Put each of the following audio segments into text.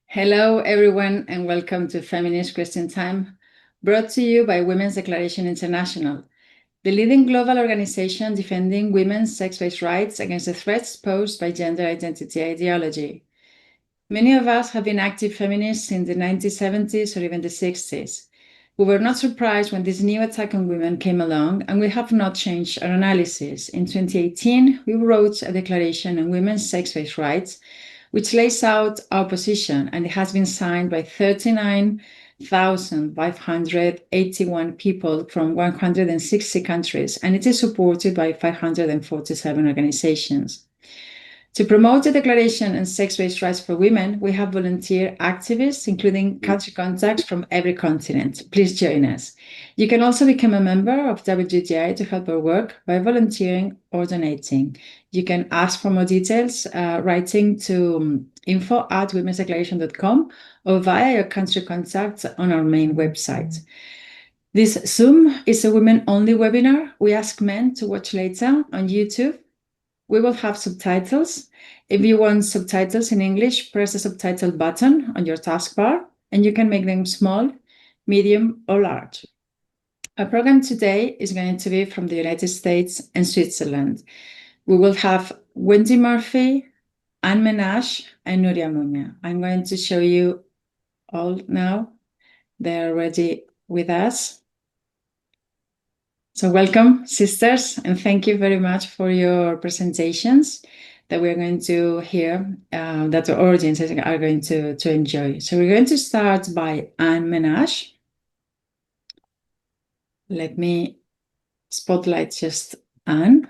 Hello, everyone, and welcome to Feminist Question Time, brought to you by Women's Declaration International, the leading global organization defending women's sex-based rights against the threats posed by gender identity ideology. Many of us have been active feminists in the 1970s or even the 60s. We were not surprised when this new attack on women came along, and we have not changed our analysis. In 2018, we wrote a declaration on women's sex-based rights, which lays out our position, and it has been signed by 39,581 people from 160 countries, and it is supported by 547 organizations. To promote the Declaration on Sex-Based Rights for Women, we have volunteer activists, including country contacts from every continent. Please join us. You can also become a member of WGI to help our work by volunteering or donating. You can ask for more details writing to info@womensdeclaration.com or via your country contact on our main website. This Zoom is a women-only webinar. We ask men to watch later on YouTube. We will have subtitles. If you want subtitles in English, press the subtitle button on your taskbar, and you can make them small, medium, or large. Our program today is going to be from the United States and Switzerland. We will have Wendy Murphy, Anne Menage, and Nuria Munya. I'm going to show you all now. They're already with us. So welcome, sisters, and thank you very much for your presentations that we're going to hear, that the audiences are going to enjoy. So we're going to start by Anne Menage. Let me spotlight just Anne.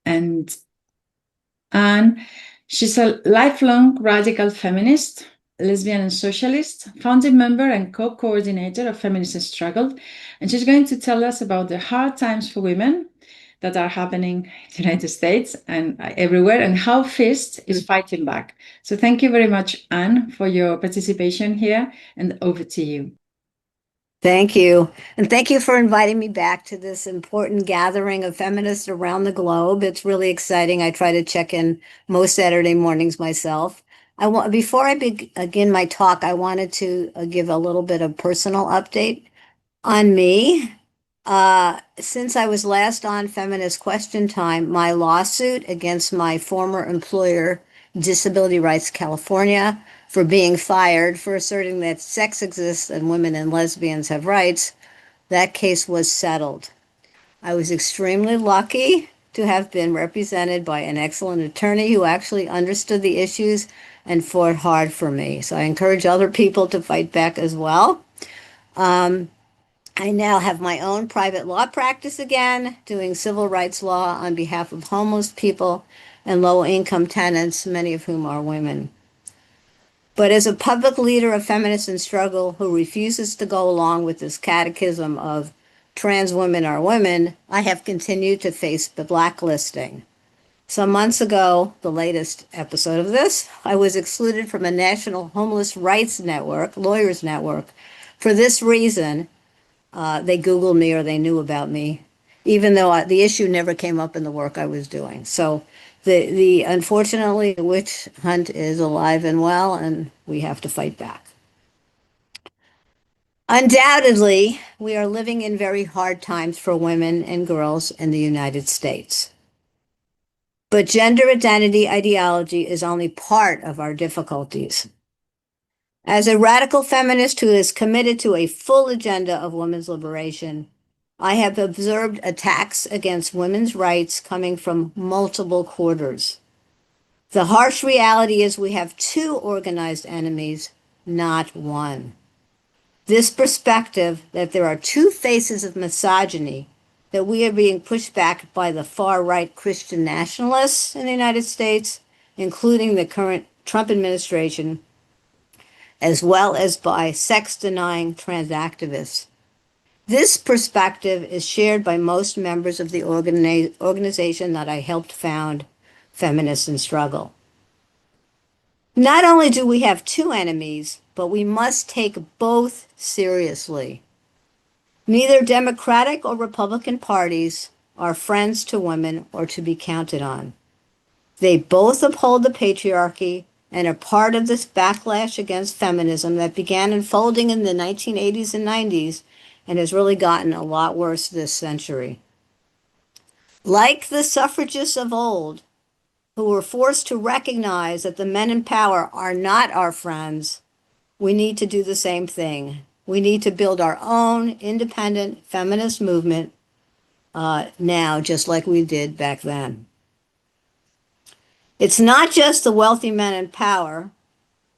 And Anne, she's a lifelong radical feminist, lesbian and socialist, founding member and co-coordinator of Feminist Struggle. And she's going to tell us about the hard times for women that are happening in the United States and everywhere, and how FIST is fighting back. So thank you very much, Anne, for your participation here, and over to you. Thank you. And thank you for inviting me back to this important gathering of feminists around the globe. It's really exciting. I try to check in most Saturday mornings myself. Before I begin my talk, I wanted to give a little bit of personal update on me. Since I was last on Feminist Question Time, my lawsuit against my former employer, Disability Rights California, for being fired for asserting that sex exists and women and lesbians have rights, that case was settled. I was extremely lucky to have been represented by an excellent attorney who actually understood the issues and fought hard for me. So I encourage other people to fight back as well. I now have my own private law practice again, doing civil rights law on behalf of homeless people and low-income tenants, many of whom are women. But as a public leader of Feminists in Struggle who refuses to go along with this catechism of trans women are women, I have continued to face the blacklisting. Some months ago, the latest episode of this, I was excluded from a national homeless rights network, lawyers network. For this reason, they Googled me or they knew about me, even though the issue never came up in the work I was doing. So unfortunately, the witch hunt is alive and well, and we have to fight back. Undoubtedly, we are living in very hard times for women and girls in the United States. But gender identity ideology is only part of our difficulties. As a radical feminist who is committed to a full agenda of women's liberation, I have observed attacks against women's rights coming from multiple quarters. The harsh reality is we have two organized enemies, not one. This perspective that there are two faces of misogyny, that we are being pushed back by the far-right Christian nationalists in the United States, including the current Trump administration, as well as by sex-denying trans activists. This perspective is shared by most members of the organization that I helped found, Feminists in Struggle. Not only do we have two enemies, but we must take both seriously. Neither Democratic or Republican parties are friends to women or to be counted on. They both uphold the patriarchy and are part of this backlash against feminism that began unfolding in the 1980s and 90s and has really gotten a lot worse this century. Like the suffragists of old, who were forced to recognize that the men in power are not our friends, we need to do the same thing. We need to build our own independent feminist movement now, just like we did back then. It's not just the wealthy men in power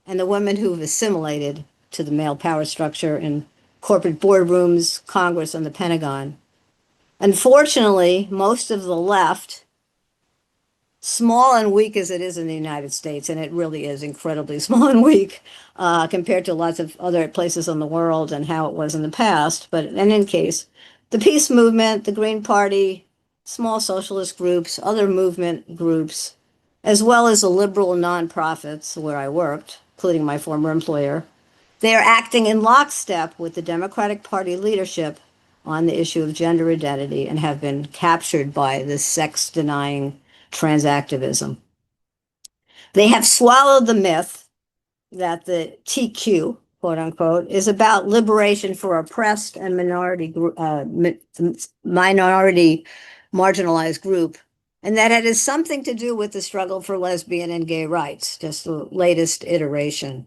and the women who've assimilated to the male power structure in corporate boardrooms, Congress, and the Pentagon. Unfortunately, most of the left, small and weak as it is in the United States, and it really is incredibly small and weak compared to lots of other places in the world and how it was in the past, but in any case, the peace movement, the Green Party, small socialist groups, other movement groups, as well as the liberal nonprofits where I worked, including my former employer, they are acting in lockstep with the Democratic Party leadership on the issue of gender identity and have been captured by this sex-denying transactivism. They have swallowed the myth that the TQ, quote unquote, is about liberation for oppressed and minority marginalized group, and that it has something to do with the struggle for lesbian and gay rights, just the latest iteration.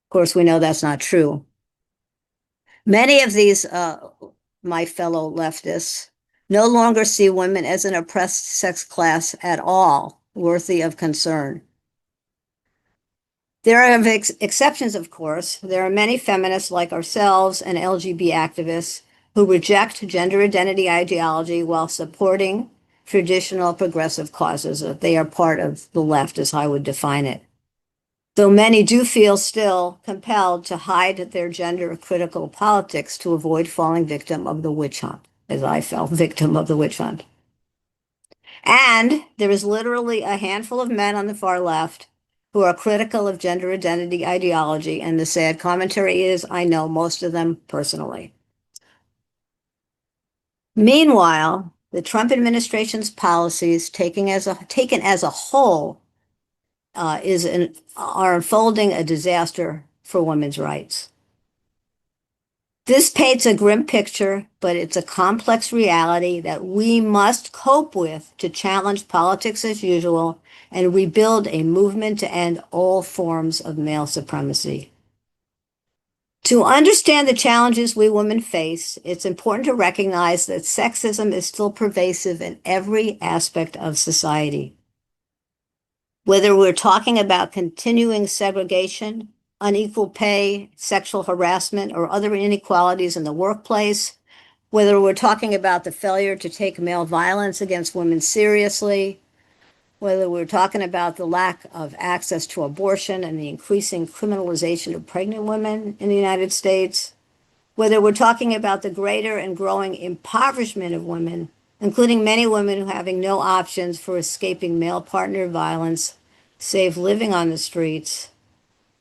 Of course, we know that's not true. Many of these, my fellow leftists, no longer see women as an oppressed sex class at all, worthy of concern. There are exceptions, of course. There are many feminists like ourselves and LGBT activists who reject gender identity ideology while supporting traditional progressive causes. They are part of the left, as I would define it. Though many do feel still compelled to hide their gender critical politics to avoid falling victim of the witch hunt, as I fell victim of the witch hunt. And there is literally a handful of men on the far left who are critical of gender identity ideology, and the sad commentary is, I know most of them personally. Meanwhile, the Trump administration's policies taken as a whole are unfolding a disaster for women's rights. This paints a grim picture, but it's a complex reality that we must cope with to challenge politics as usual and rebuild a movement to end all forms of male supremacy. To understand the challenges we women face, it's important to recognize that sexism is still pervasive in every aspect of society. Whether we're talking about continuing segregation, unequal pay, sexual harassment, or other inequalities in the workplace, whether we're talking about the failure to take male violence against women seriously, whether we're talking about the lack of access to abortion and the increasing criminalization of pregnant women in the United States, whether we're talking about the greater and growing impoverishment of women, including many women who having no options for escaping male partner violence, save living on the streets,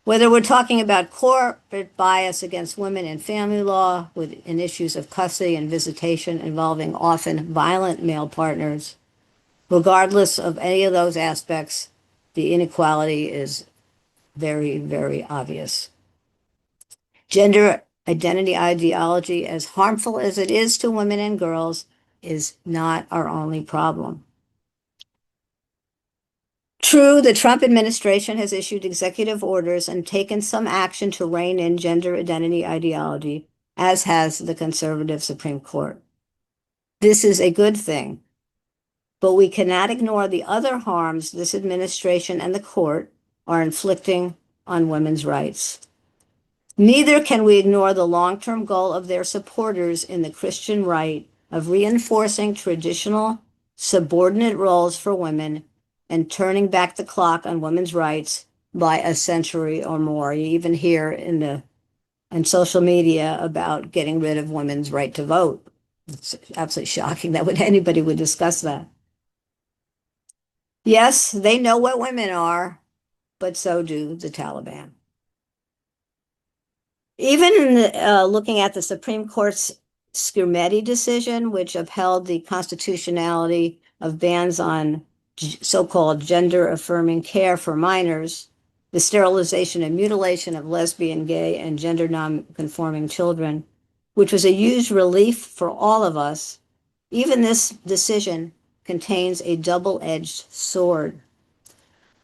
whether we're talking about corporate bias against women in family law in issues of custody and visitation involving often violent male partners, regardless of any of those aspects, the inequality is very, very obvious. Gender identity ideology, as harmful as it is to women and girls, is not our only problem. True, the Trump administration has issued executive orders and taken some action to rein in gender identity ideology, as has the conservative Supreme Court. This is a good thing, but we cannot ignore the other harms this administration and the court are inflicting on women's rights. Neither can we ignore the long-term goal of their supporters in the Christian right of reinforcing traditional subordinate roles for women and turning back the clock on women's rights by a century or more. You even hear in social media about getting rid of women's right to vote. It's absolutely shocking that anybody would discuss that. Yes, they know what women are, but so do the Taliban. Even looking at the Supreme Court's Scrimeti decision, which upheld the constitutionality of bans on so-called gender-affirming care for minors, the sterilization and mutilation of lesbian, gay, and gender non-conforming children, which was a huge relief for all of us. Even this decision contains a double-edged sword.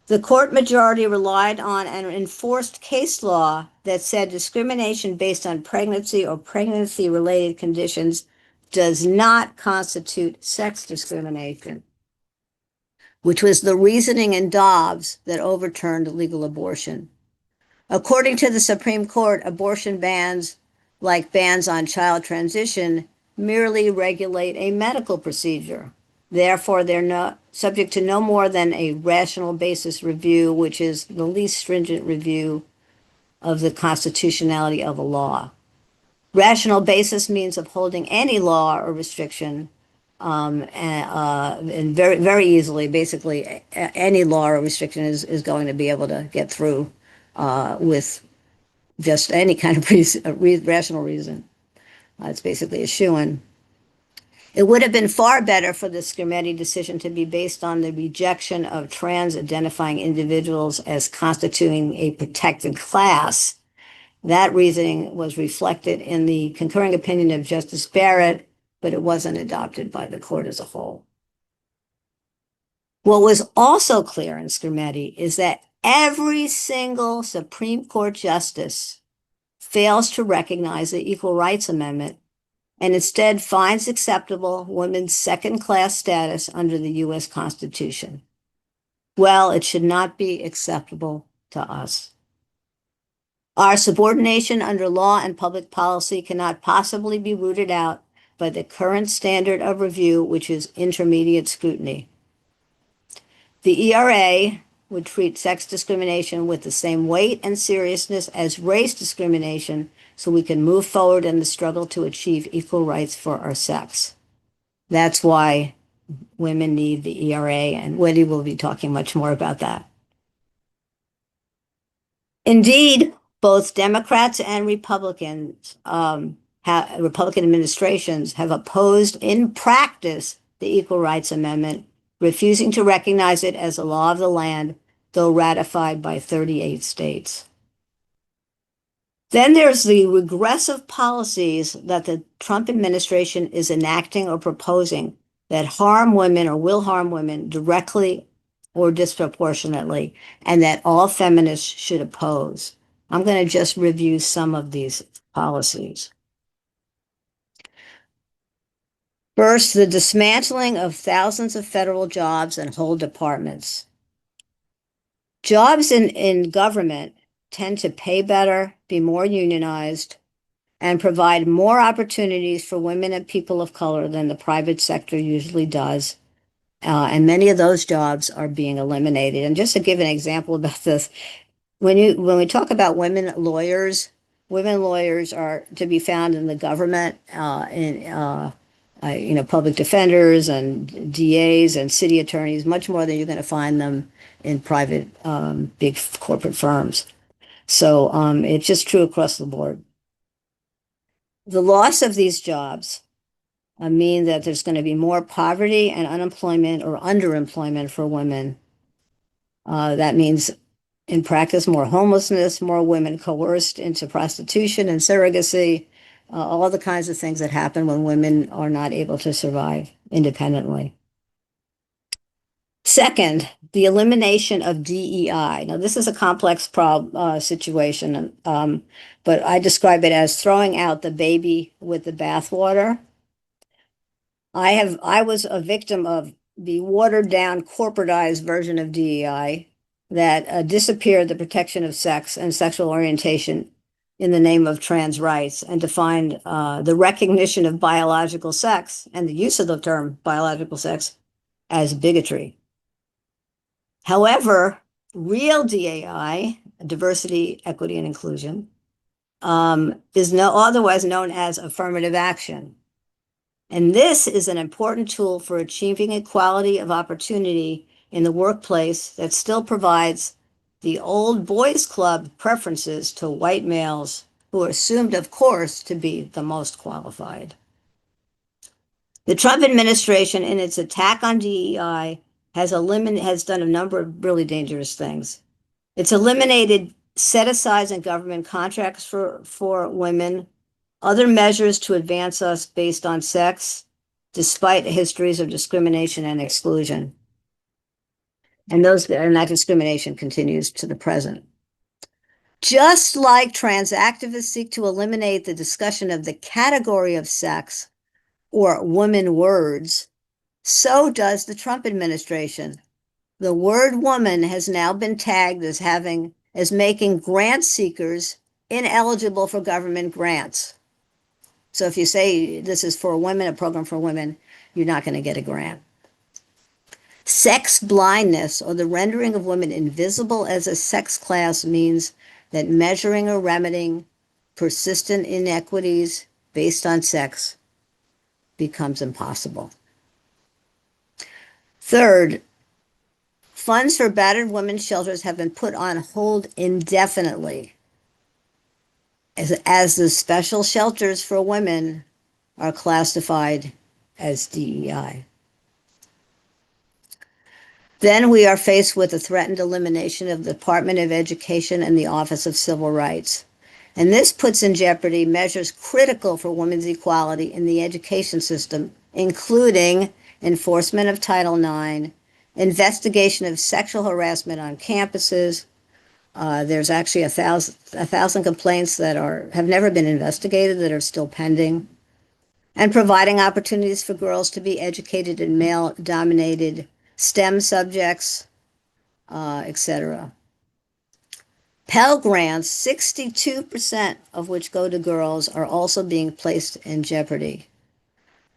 The court majority relied on and enforced case law that said discrimination based on pregnancy or pregnancy-related conditions does not constitute sex discrimination, which was the reasoning in Dobbs that overturned legal abortion. According to the Supreme Court, abortion bans, like bans on child transition, merely regulate a medical procedure. Therefore, they're not subject to no more than a rational basis review, which is the least stringent review of the constitutionality of a law. Rational basis means upholding any law or restriction, and very, very easily, basically, any law or restriction is going to be able to get through with just any kind of rational reason. It's basically a shoo-in. It would have been far better for the Scrimeti decision to be based on the rejection of trans-identifying individuals as constituting a protected class. That reasoning was reflected in the concurring opinion of Justice Barrett, but it wasn't adopted by the court as a whole. What was also clear in Scrimeti is that every single Supreme Court justice fails to recognize the Equal Rights Amendment and instead finds acceptable women's second-class status under the U.S. Constitution. Well, it should not be acceptable to us. Our subordination under law and public policy cannot possibly be rooted out by the current standard of review, which is intermediate scrutiny. The ERA would treat sex discrimination with the same weight and seriousness as race discrimination, so we can move forward in the struggle to achieve equal rights for our sex. That's why women need the ERA, and Wendy will be talking much more about that. Indeed, both Democrats and Republicans, Republican administrations have opposed in practice the Equal Rights Amendment, refusing to recognize it as a law of the land, though ratified by 38 states. Then there's the regressive policies that the Trump administration is enacting or proposing that harm women or will harm women directly or disproportionately, and that all feminists should oppose. I'm going to just review some of these policies. First, the dismantling of thousands of federal jobs and whole departments. Jobs in government tend to pay better, be more unionized, and provide more opportunities for women and people of color than the private sector usually does. And many of those jobs are being eliminated. And just to give an example about this, when we talk about women lawyers are to be found in the government, public defenders and DAs and city attorneys, much more than you're going to find them in private, big corporate firms. So it's just true across the board. The loss of these jobs mean that there's going to be more poverty and unemployment or underemployment for women. That means, in practice, more homelessness, more women coerced into prostitution and surrogacy, all the kinds of things that happen when women are not able to survive independently. Second, the elimination of DEI. Now, this is a complex situation, but I describe it as throwing out the baby with the bathwater. I was a victim of the watered-down, corporatized version of DEI that disappeared the protection of sex and sexual orientation in the name of trans rights and defined the recognition of biological sex and the use of the term biological sex as bigotry. However, real DEI, diversity, equity, and inclusion, is otherwise known as affirmative action. And this is an important tool for achieving equality of opportunity in the workplace that still provides the old boys club preferences to white males who are assumed, of course, to be the most qualified. The Trump administration, in its attack on DEI, has done a number of really dangerous things. It's eliminated set-asides in government contracts for women, other measures to advance us based on sex, despite histories of discrimination and exclusion. And that discrimination continues to the present. Just like trans activists seek to eliminate the discussion of the category of sex or woman words, so does the Trump administration. The word woman has now been tagged as making grant seekers ineligible for government grants. So if you say this is for women, a program for women, you're not going to get a grant. Sex blindness, or the rendering of women invisible as a sex class, means that measuring or remedying persistent inequities based on sex becomes impossible. Third, funds for battered women's shelters have been put on hold indefinitely, as the special shelters for women are classified as DEI. Then we are faced with the threatened elimination of the Department of Education and the Office of Civil Rights. And this puts in jeopardy measures critical for women's equality in the education system, including enforcement of Title IX, investigation of sexual harassment on campuses. There's actually 1,000 complaints that have never been investigated that are still pending, and providing opportunities for girls to be educated in male-dominated STEM subjects, etc. Pell Grants, 62% of which go to girls, are also being placed in jeopardy.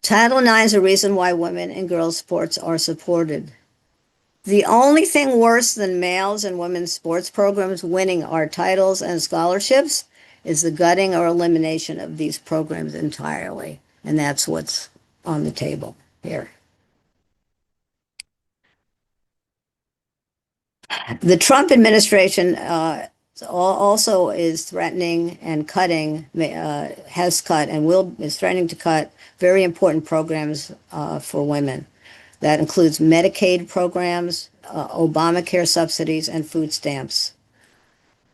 Title IX is a reason why women and girls' sports are supported. The only thing worse than males and women's sports programs winning our titles and scholarships is the gutting or elimination of these programs entirely. And that's what's on the table here. The Trump administration also is threatening and has cut and is threatening to cut very important programs for women. That includes Medicaid programs, Obamacare subsidies, and food stamps.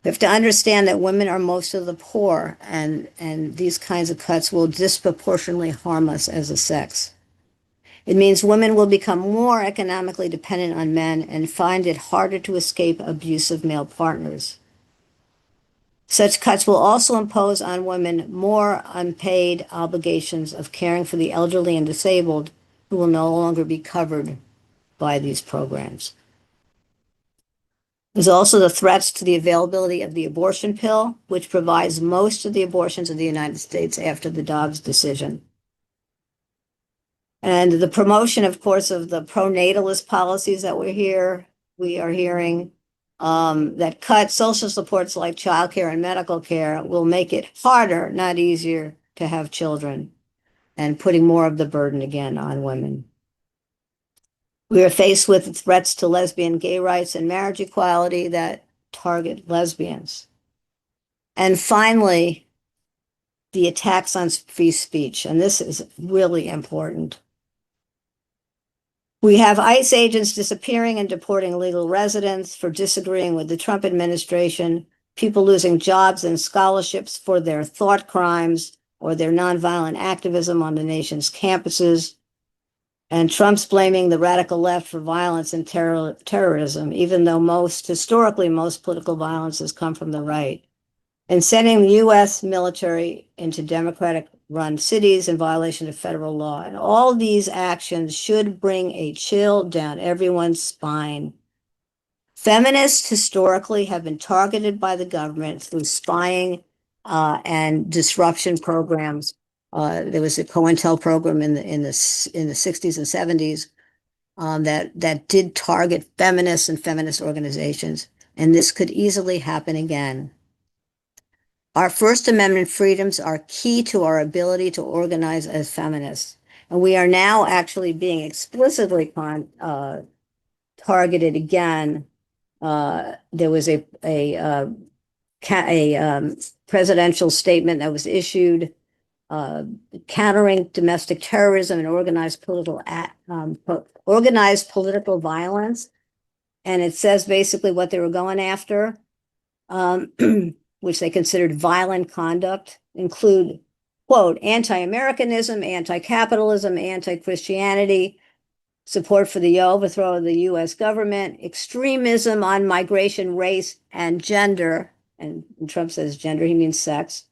We have to understand that women are most of the poor, and these kinds of cuts will disproportionately harm us as a sex. It means women will become more economically dependent on men and find it harder to escape abusive male partners. Such cuts will also impose on women more unpaid obligations of caring for the elderly and disabled, who will no longer be covered by these programs. There's also the threats to the availability of the abortion pill, which provides most of the abortions in the United States after the Dobbs decision. And the promotion, of course, of the pro-natalist policies that we are hearing, that cut social supports like childcare and medical care will make it harder, not easier, to have children, and putting more of the burden again on women. We are faced with threats to lesbian, gay rights, and marriage equality that target lesbians. And finally, the attacks on free speech, and this is really important. We have ICE agents disappearing and deporting illegal residents for disagreeing with the Trump administration, people losing jobs and scholarships for their thought crimes or their nonviolent activism on the nation's campuses, and Trump's blaming the radical left for violence and terrorism, even though historically most political violence has come from the right, and sending the U.S. military into Democratic-run cities in violation of federal law. And all these actions should bring a chill down everyone's spine. Feminists historically have been targeted by the government through spying and disruption programs. There was a COINTEL program in the 60s and 70s that did target feminists and feminist organizations, and this could easily happen again. Our First Amendment freedoms are key to our ability to organize as feminists, and we are now actually being explicitly targeted again. There was a presidential statement that was issued countering domestic terrorism and organized political violence. And it says basically what they were going after, which they considered violent conduct, include, quote, anti-Americanism, anti-capitalism, anti-Christianity, support for the overthrow of the U.S. government, extremism on migration, race, and gender. And Trump says gender, he means sex.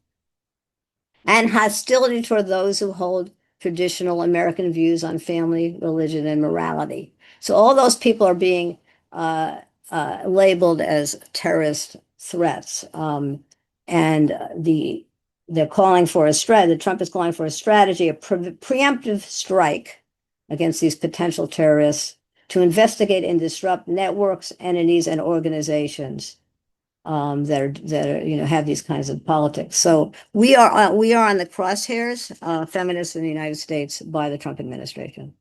And hostility toward those who hold traditional American views on family, religion, and morality. So all those people are being labeled as terrorist threats. And they're calling for Trump is calling for a strategy, a preemptive strike against these potential terrorists to investigate and disrupt networks, entities, and organizations that are have these kinds of politics. So we are on the crosshairs, feminists in the United States, by the Trump administration.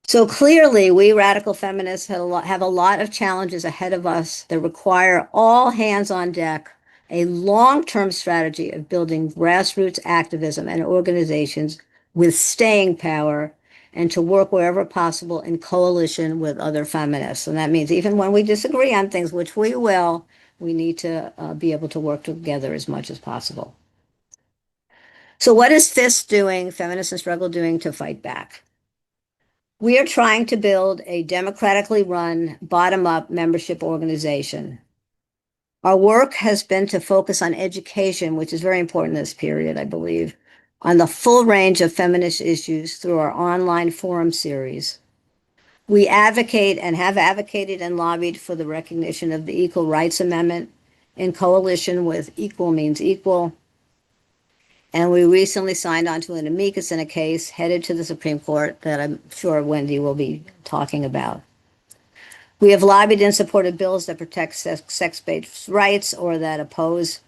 So clearly, we radical feminists have a lot of challenges ahead of us that require all hands on deck, a long-term strategy of building grassroots activism and organizations with staying power, and to work wherever possible in coalition with other feminists. And that means even when we disagree on things, which we will, we need to be able to work together as much as possible. So what is FIST doing, Feminists in Struggle doing to fight back? We are trying to build a democratically run, bottom-up membership organization. Our work has been to focus on education, which is very important in this period, I believe, on the full range of feminist issues through our online forum series. We advocate and have advocated and lobbied for the recognition of the Equal Rights Amendment in coalition with Equal Means Equal. And we recently signed on to an amicus in a case headed to the Supreme Court that I'm sure Wendy will be talking about. We have lobbied and supported bills that protect sex-based rights or that oppose.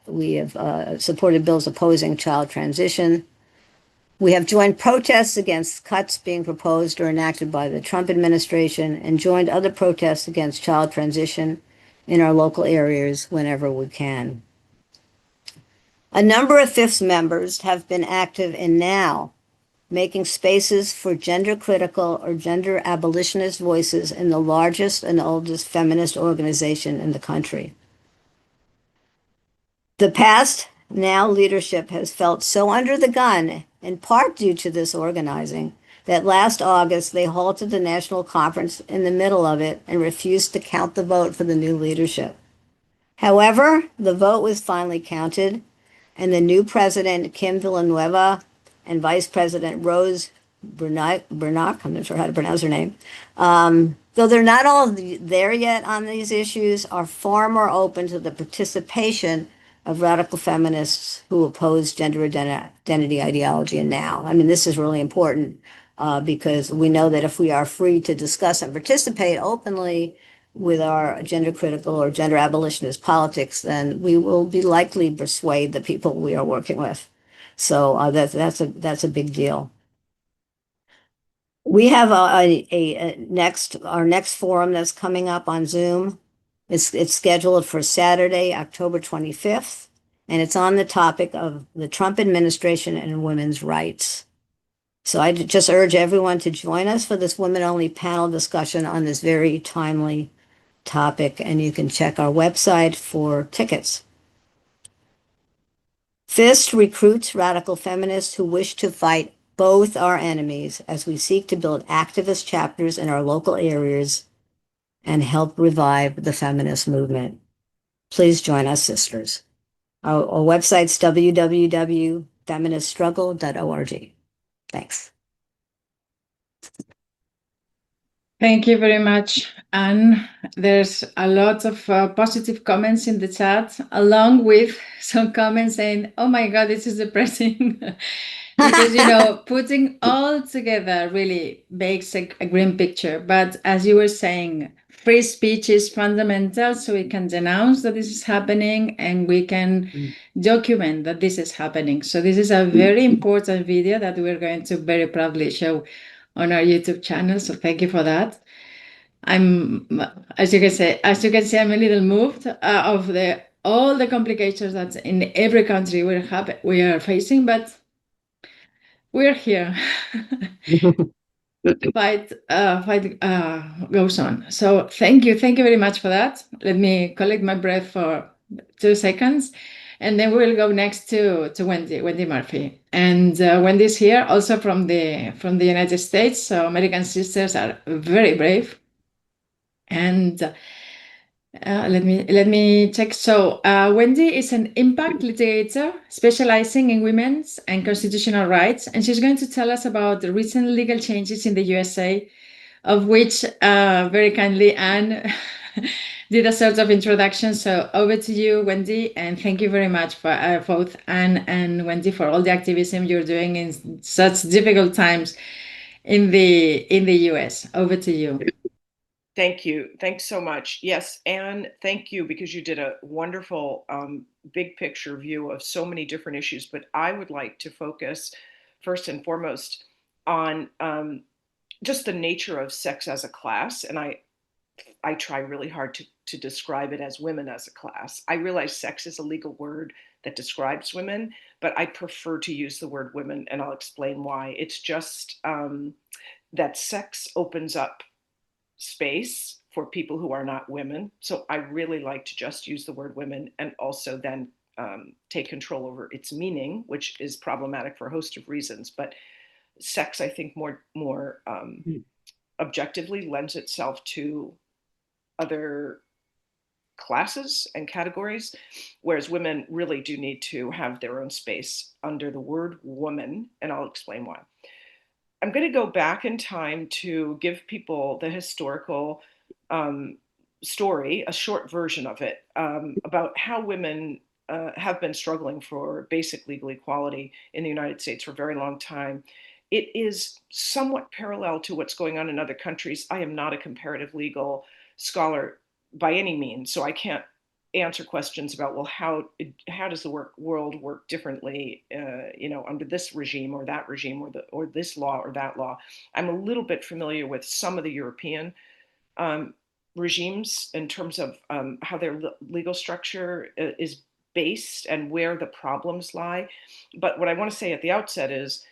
We have supported bills opposing child transition. We have joined protests against cuts being proposed or enacted by the Trump administration and joined other protests against child transition in our local areas whenever we can. A number of FIF's members have been active in NOW, making spaces for gender-critical or gender abolitionist voices in the largest and oldest feminist organization in the country. The past NOW leadership has felt so under the gun, in part due to this organizing, that last August they halted the national conference in the middle of it and refused to count the vote for the new leadership. However, the vote was finally counted, and the new president, Kim Villanueva, and Vice President Rose Bernac, I'm not sure how to pronounce her name, though they're not all there yet on these issues, are far more open to the participation of radical feminists who oppose gender identity ideology and NOW. I mean, this is really important because we know that if we are free to discuss and participate openly with our gender critical or gender abolitionist politics, then we will be likely to persuade the people we are working with. So that's a big deal. We have our next forum that's coming up on Zoom. It's scheduled for Saturday, October 25th, and it's on the topic of the Trump administration and women's rights. So I just urge everyone to join us for this women-only panel discussion on this very timely topic, and you can check our website for tickets. FIST recruits radical feminists who wish to fight both our enemies as we seek to build activist chapters in our local areas and help revive the feminist movement. Please join us, sisters. Our website's www.feministstruggle.org. Thanks. Thank you very much, Anne. There's a lot of positive comments in the chat, along with some comments saying, oh my God, this is depressing. Because, putting all together really makes a grim picture. But as you were saying, free speech is fundamental, so we can denounce that this is happening and we can document that this is happening. So this is a very important video that we're going to very proudly show on our YouTube channel. So thank you for that. As you can see, I'm a little moved of the all the complications that in every country we are facing, but we're here. Fight goes on. So thank you very much for that. Let me collect my breath for 2 seconds, and then we'll go next to Wendy Murphy. And Wendy's here also from the United States. So American sisters are very brave. And let me check. So Wendy is an impact litigator specializing in women's and constitutional rights, and she's going to tell us about the recent legal changes in the USA, of which very kindly Anne did a sort of introduction. So over to you, Wendy, and thank you very much for both Anne and Wendy for all the activism you're doing in such difficult times in the US. Over to you. Thank you. Thanks so much. Yes, Anne, thank you, because you did a wonderful big picture view of so many different issues. But I would like to focus first and foremost on just the nature of sex as a class. And I try really hard to describe it as women as a class. I realize sex is a legal word that describes women, but I prefer to use the word women, and I'll explain why. It's just that sex opens up space for people who are not women. So I really like to just use the word women, and also then take control over its meaning, which is problematic for a host of reasons. But sex, I think, more objectively lends itself to other classes and categories, whereas women really do need to have their own space under the word woman, and I'll explain why. I'm going to go back in time to give people the historical story, a short version of it, about how women have been struggling for basic legal equality in the United States for a very long time. It is somewhat parallel to what's going on in other countries. I am not a comparative legal scholar by any means, so I can't answer questions about, well, how does the world work differently, under this regime or that regime, or this law or that law. I'm a little bit familiar with some of the European regimes in terms of how their legal structure is based and where the problems lie. But what I want to say at the outset is,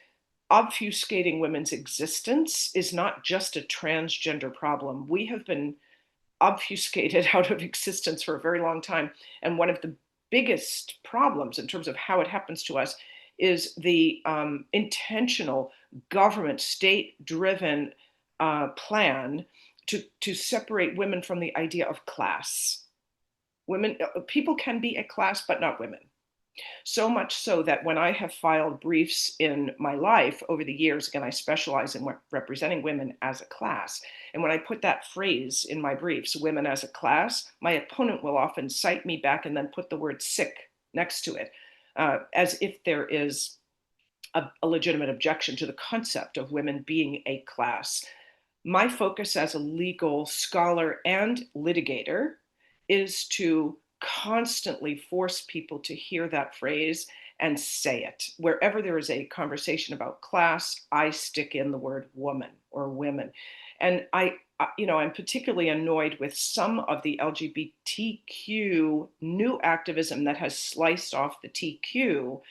obfuscating women's existence is not just a transgender problem. We have been obfuscated out of existence for a very long time. And one of the biggest problems in terms of how it happens to us is the intentional government, state-driven plan to separate women from the idea of class. People can be a class, but not women. So much so that when I have filed briefs in my life over the years, again, I specialize in representing women as a class. And when I put that phrase in my briefs, women as a class, my opponent will often cite me back and then put the word sick next to it, as if there is a legitimate objection to the concept of women being a class. My focus as a legal scholar and litigator is to constantly force people to hear that phrase and say it. Wherever there is a conversation about class, I stick in the word woman or women. And I'm particularly annoyed with some of the LGBTQ new activism that has sliced off the TQ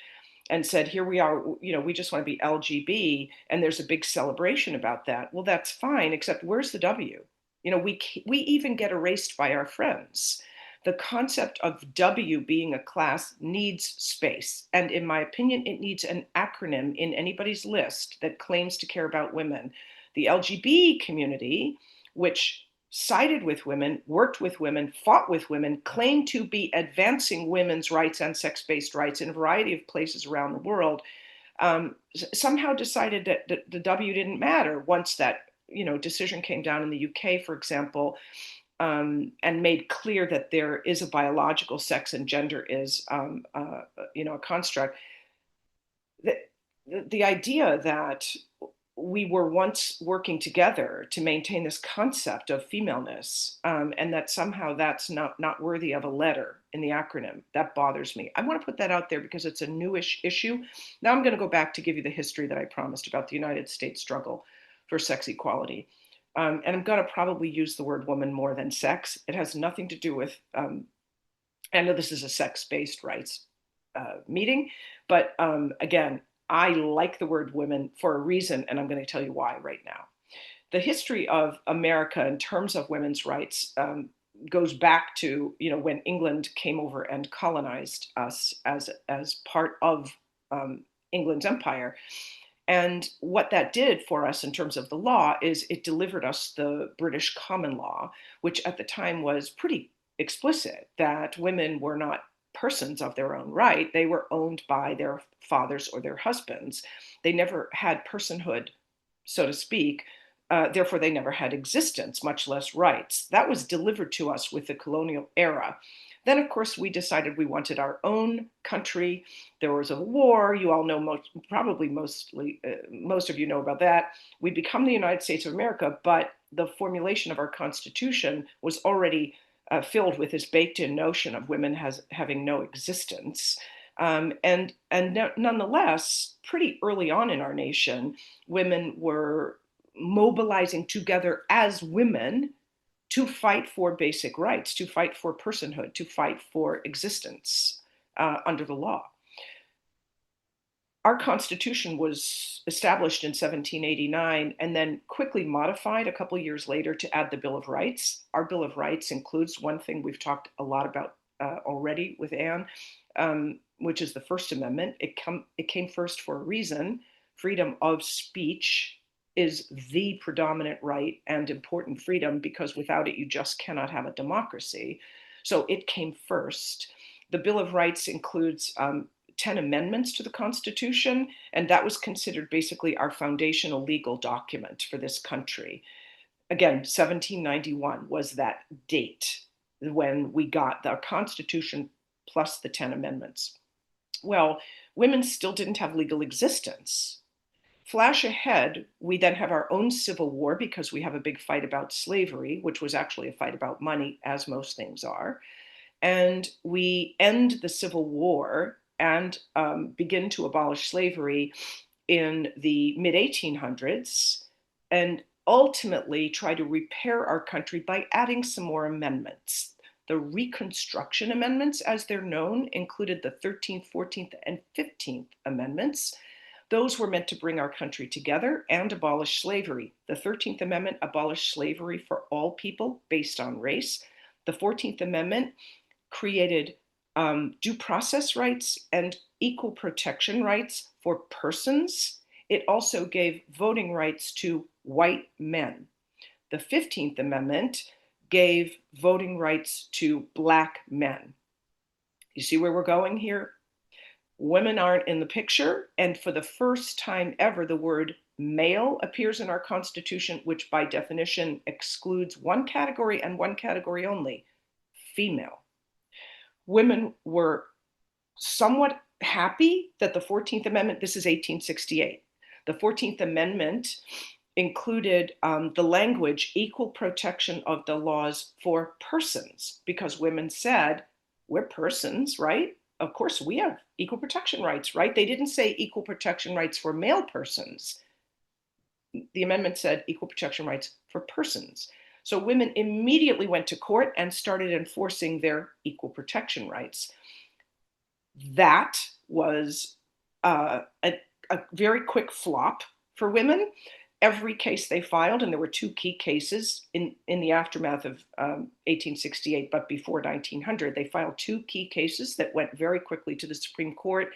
and said, here we are, we just want to be LGB, and there's a big celebration about that. Well, that's fine, except where's the W? We even get erased by our friends. The concept of W being a class needs space. And in my opinion, it needs an acronym in anybody's list that claims to care about women. The LGB community, which sided with women, worked with women, fought with women, claimed to be advancing women's rights and sex-based rights in a variety of places around the world, somehow decided that the W didn't matter once that decision came down in the UK, for example, and made clear that there is a biological sex and gender is a construct. The idea that we were once working together to maintain this concept of femaleness, and that somehow that's not worthy of a letter in the acronym, that bothers me. I want to put that out there because it's a newish issue. Now I'm going to go back to give you the history that I promised about the United States struggle for sex equality. And I'm going to probably use the word woman more than sex. It has nothing to do with I know this is a sex-based rights meeting, but again, I like the word women for a reason, and I'm going to tell you why right now. The history of America in terms of women's rights goes back to, when England came over and colonized us as part of England's empire. And what that did for us in terms of the law is it delivered us the British common law, which at the time was pretty explicit that women were not persons of their own right. They were owned by their fathers or their husbands. They never had personhood, so to speak. Therefore, they never had existence, much less rights. That was delivered to us with the colonial era. Then, of course, we decided we wanted our own country. There was a war. You all know, most of you know about that. We become the United States of America, but the formulation of our Constitution was already filled with this baked-in notion of women having no existence. And nonetheless, pretty early on in our nation, women were mobilizing together as women to fight for basic rights, to fight for personhood, to fight for existence under the law. Our Constitution was established in 1789 and then quickly modified a couple of years later to add the Bill of Rights. Our Bill of Rights includes one thing we've talked a lot about already with Anne, which is the First Amendment. It came first for a reason. Freedom of speech is the predominant right and important freedom, because without it, you just cannot have a democracy. So it came first. The Bill of Rights includes 10 amendments to the Constitution, and that was considered basically our foundational legal document for this country. Again, 1791 was that date when we got the Constitution plus the 10 amendments. Well, women still didn't have legal existence. Flash ahead, we then have our own civil war because we have a big fight about slavery, which was actually a fight about money, as most things are. And we end the Civil War and begin to abolish slavery in the mid-1800s, and ultimately try to repair our country by adding some more amendments. The Reconstruction Amendments, as they're known, included the 13th, 14th, and 15th Amendments. Those were meant to bring our country together and abolish slavery. The 13th Amendment abolished slavery for all people based on race. The 14th Amendment created due process rights and equal protection rights for persons. It also gave voting rights to white men. The 15th Amendment gave voting rights to Black men. You see where we're going here? Women aren't in the picture, and for the first time ever, the word male appears in our Constitution, which by definition excludes one category and one category only: female. Women were somewhat happy that the 14th Amendment, this is 1868, the 14th Amendment included the language equal protection of the laws for persons, because women said, we're persons, right? Of course, we have equal protection rights, right? They didn't say equal protection rights for male persons. The amendment said equal protection rights for persons. So women immediately went to court and started enforcing their equal protection rights. That was a very quick flop for women. Every case they filed, and there were two key cases in the aftermath of 1868, but before 1900, they filed two key cases that went very quickly to the Supreme Court,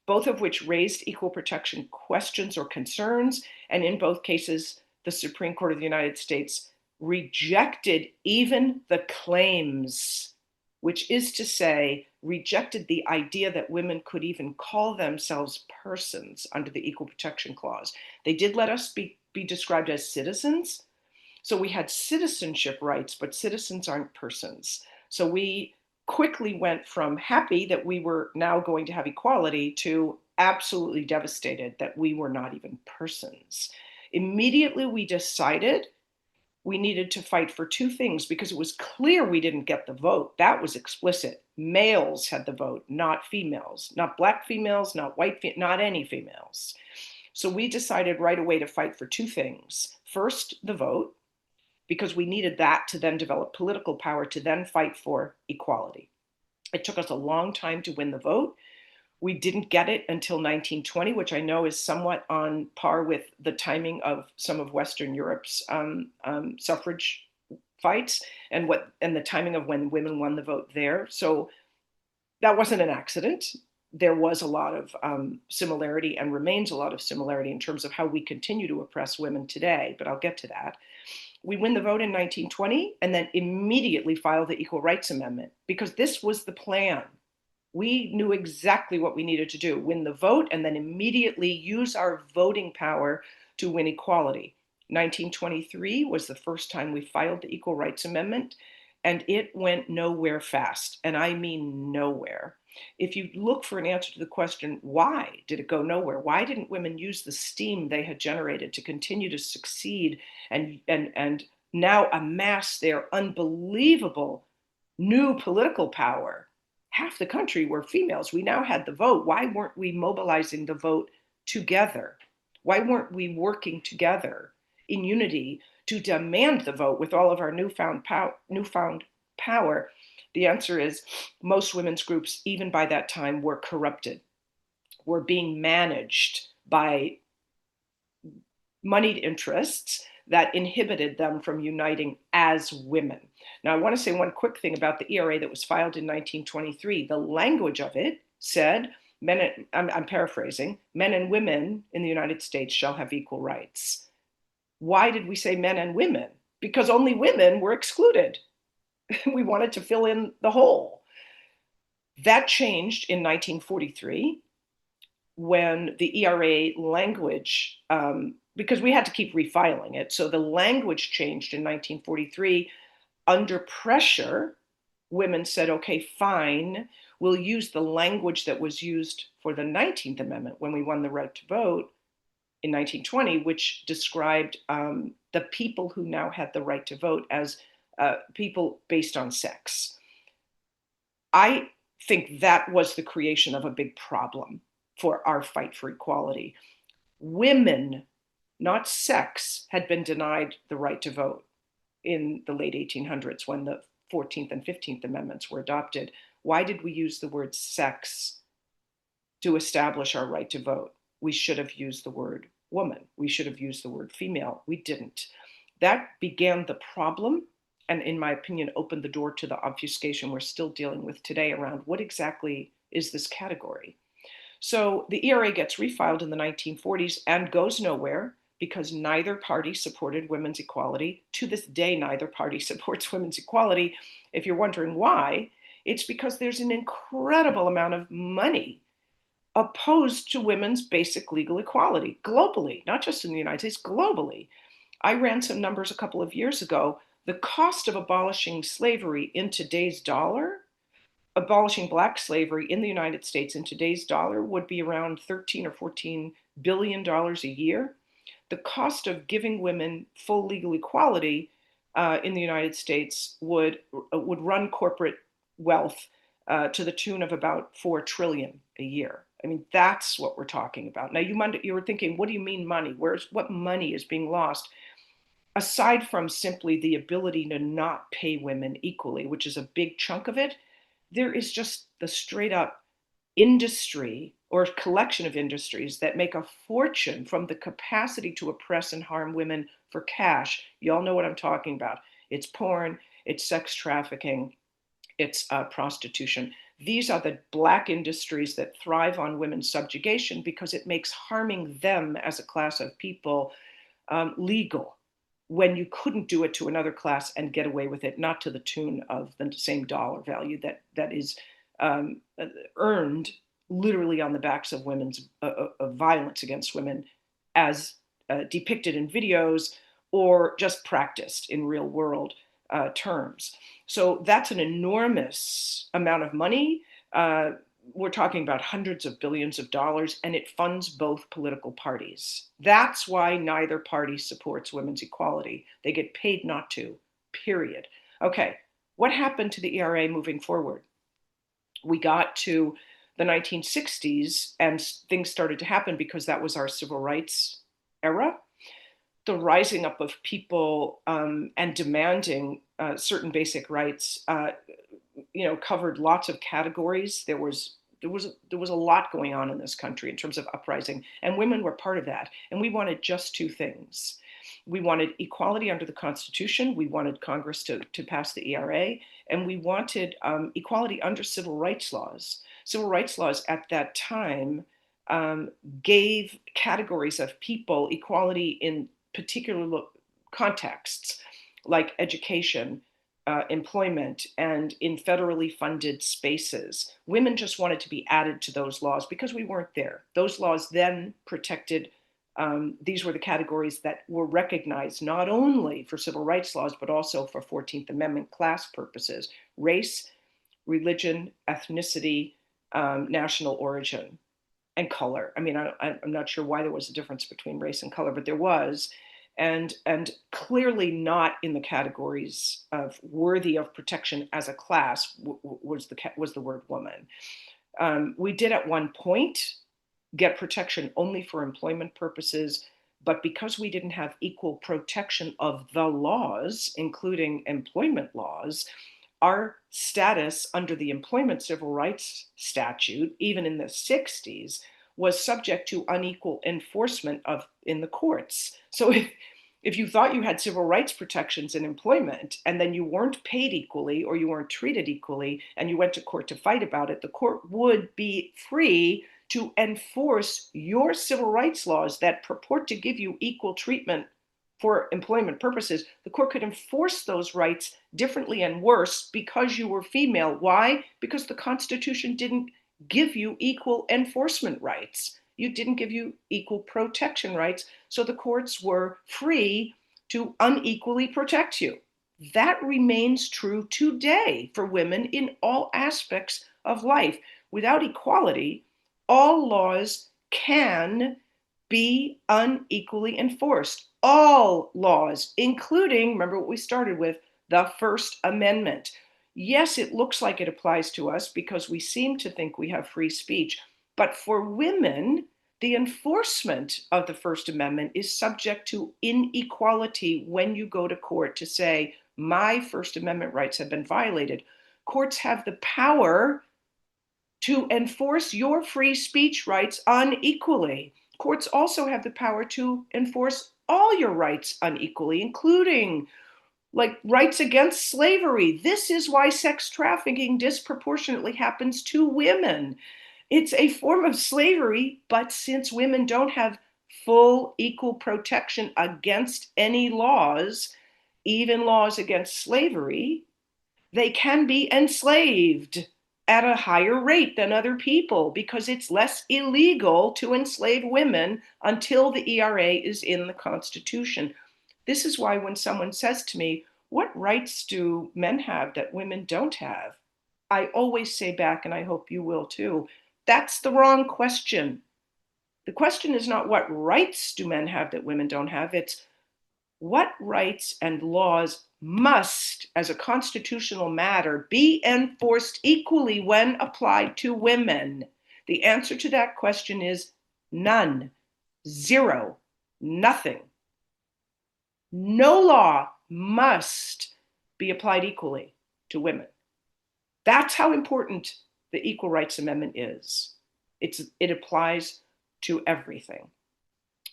both of which raised equal protection questions or concerns. And in both cases, the Supreme Court of the United States rejected even the claims, which is to say, rejected the idea that women could even call themselves persons under the Equal Protection Clause. They did let us be described as citizens. So we had citizenship rights, but citizens aren't persons. So we quickly went from happy that we were now going to have equality to absolutely devastated that we were not even persons. Immediately we decided we needed to fight for two things, because it was clear we didn't get the vote. That was explicit. Males had the vote, not females, not Black females, not white, not any females. So we decided right away to fight for two things. First, the vote, because we needed that to then develop political power to then fight for equality. It took us a long time to win the vote. We didn't get it until 1920, which I know is somewhat on par with the timing of some of Western Europe's suffrage fights and the timing of when women won the vote there. So that wasn't an accident. There was a lot of similarity and remains a lot of similarity in terms of how we continue to oppress women today, but I'll get to that. We win the vote in 1920 and then immediately file the Equal Rights Amendment because this was the plan. We knew exactly what we needed to do, win the vote and then immediately use our voting power to win equality. 1923 was the first time we filed the Equal Rights Amendment, and it went nowhere fast, and I mean nowhere. If you look for an answer to the question, why did it go nowhere? Why didn't women use the steam they had generated to continue to succeed and now amass their unbelievable new political power? Half the country were females. We now had the vote. Why weren't we mobilizing the vote together? Why weren't we working together in unity to demand the vote with all of our newfound power? The answer is most women's groups, even by that time, were corrupted, were being managed by moneyed interests that inhibited them from uniting as women. Now, I want to say one quick thing about the ERA that was filed in 1923. The language of it said, I'm paraphrasing, men and women in the United States shall have equal rights. Why did we say men and women? Because only women were excluded. We wanted to fill in the hole. That changed in 1943 when the ERA language, because we had to keep refiling it. So the language changed in 1943. Under pressure, women said, okay, fine, we'll use the language that was used for the 19th Amendment when we won the right to vote in 1920, which described the people who now had the right to vote as people based on sex. I think that was the creation of a big problem for our fight for equality. Women, not sex, had been denied the right to vote in the late 1800s when the 14th and 15th Amendments were adopted. Why did we use the word sex to establish our right to vote? We should have used the word woman. We should have used the word female. We didn't. That began the problem, and in my opinion, opened the door to the obfuscation we're still dealing with today around what exactly is this category. So the ERA gets refiled in the 1940s and goes nowhere because neither party supported women's equality. To this day, neither party supports women's equality. If you're wondering why, it's because there's an incredible amount of money opposed to women's basic legal equality globally, not just in the United States, globally. I ran some numbers a couple of years ago. The cost of abolishing slavery in today's dollar, abolishing Black slavery in the United States in today's dollar would be around $13 or $14 billion a year. The cost of giving women full legal equality in the United States would run corporate wealth to the tune of about $4 trillion a year. I mean, that's what we're talking about. Now, you were thinking, what do you mean money? What money is being lost? Aside from simply the ability to not pay women equally, which is a big chunk of it, there is just the straight up industry or collection of industries that make a fortune from the capacity to oppress and harm women for cash. You all know what I'm talking about. It's porn, it's sex trafficking, it's prostitution. These are the Black industries that thrive on women's subjugation because it makes harming them as a class of people legal when you couldn't do it to another class and get away with it, not to the tune of the same dollar value that is earned literally on the backs of women's of violence against women as depicted in videos or just practiced in real world terms. So that's an enormous amount of money. We're talking about hundreds of billions of dollars, and it funds both political parties. That's why neither party supports women's equality. They get paid not to, period. Okay, what happened to the ERA moving forward? We got to the 1960s and things started to happen because that was our civil rights era. The rising up of people and demanding certain basic rights covered lots of categories. There was a lot going on in this country in terms of uprising, and women were part of that. And we wanted just two things. We wanted equality under the Constitution. We wanted Congress to pass the ERA, and we wanted equality under civil rights laws. Civil rights laws at that time gave categories of people equality in particular contexts, like education, employment, and in federally funded spaces. Women just wanted to be added to those laws because we weren't there. Those laws then protected, these were the categories that were recognized not only for civil rights laws, but also for 14th Amendment class purposes: race, religion, ethnicity, national origin, and color. I mean, I'm not sure why there was a difference between race and color, but there was, and clearly not in the categories of worthy of protection as a class was the word woman. We did at one point get protection only for employment purposes, but because we didn't have equal protection of the laws, including employment laws, our status under the Employment Civil Rights Statute, even in the 60s, was subject to unequal enforcement in the courts. So if you thought you had civil rights protections in employment and then you weren't paid equally or you weren't treated equally and you went to court to fight about it, the court would be free to enforce your civil rights laws that purport to give you equal treatment for employment purposes. The court could enforce those rights differently and worse because you were female. Why? Because the Constitution didn't give you equal enforcement rights. It didn't give you equal protection rights. So the courts were free to unequally protect you. That remains true today for women in all aspects of life. Without equality, all laws can be unequally enforced. All laws, including, remember what we started with, the First Amendment. Yes, it looks like it applies to us because we seem to think we have free speech, but for women, the enforcement of the First Amendment is subject to inequality when you go to court to say, my First Amendment rights have been violated. Courts have the power to enforce your free speech rights unequally. Courts also have the power to enforce all your rights unequally, including like rights against slavery. This is why sex trafficking disproportionately happens to women. It's a form of slavery, but since women don't have full equal protection against any laws, even laws against slavery, they can be enslaved at a higher rate than other people because it's less illegal to enslave women until the ERA is in the Constitution. This is why when someone says to me, what rights do men have that women don't have? I always say back, and I hope you will too, that's the wrong question. The question is not what rights do men have that women don't have, it's what rights and laws must, as a constitutional matter, be enforced equally when applied to women? The answer to that question is none, zero, nothing. No law must be applied equally to women. That's how important the Equal Rights Amendment is. It applies to everything.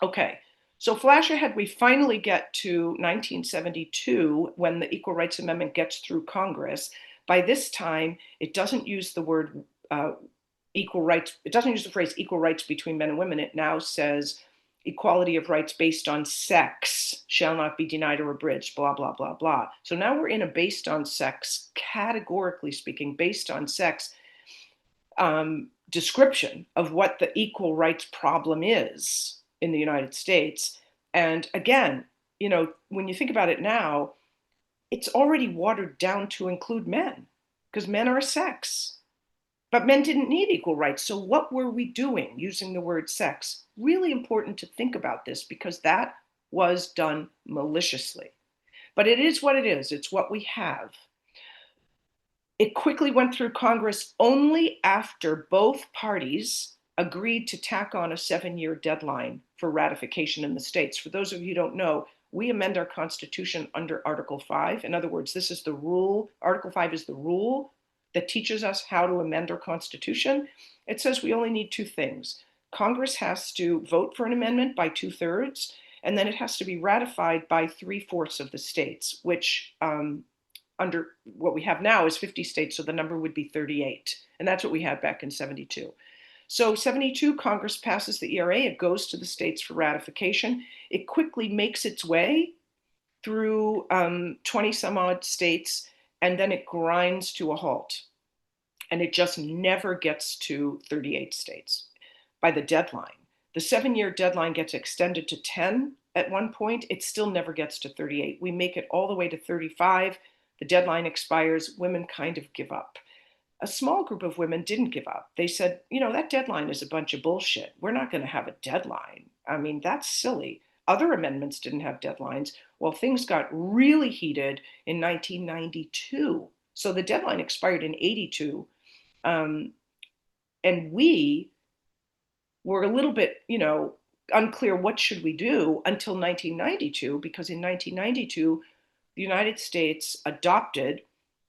Okay. So flash ahead, we finally get to 1972 when the Equal Rights Amendment gets through Congress. By this time, it doesn't use the word equal rights. It doesn't use the phrase equal rights between men and women. It now says equality of rights based on sex shall not be denied or abridged, blah, blah, blah, blah. So now we're in a based on sex, categorically speaking, based on sex description of what the equal rights problem is in the United States. And again, when you think about it now, it's already watered down to include men because men are a sex. But men didn't need equal rights. So what were we doing using the word sex? Really important to think about this because that was done maliciously. But it is what it is. It's what we have. It quickly went through Congress only after both parties agreed to tack on a 7-year deadline for ratification in the states. For those of you who don't know, we amend our Constitution under Article 5. In other words, this is the rule. Article 5 is the rule. that teaches us how to amend our Constitution. It says we only need two things. Congress has to vote for an amendment by 2/3, and then it has to be ratified by 3/4 of the states, which under what we have now is 50 states, so the number would be 38. And that's what we had back in 72. So 72, Congress passes the ERA, it goes to the states for ratification. It quickly makes its way through 20 some odd states, and then it grinds to a halt. And it just never gets to 38 states by the deadline. The 7-year deadline gets extended to 10 at one point. It still never gets to 38. We make it all the way to 35. The deadline expires. Women kind of give up. A small group of women didn't give up. They said, that deadline is a bunch of bullshit. We're not going to have a deadline. I mean, that's silly. Other amendments didn't have deadlines. Well, things got really heated in 1992. So the deadline expired in 82. And we were a little bit, unclear what should we do until 1992, because in 1992, the United States adopted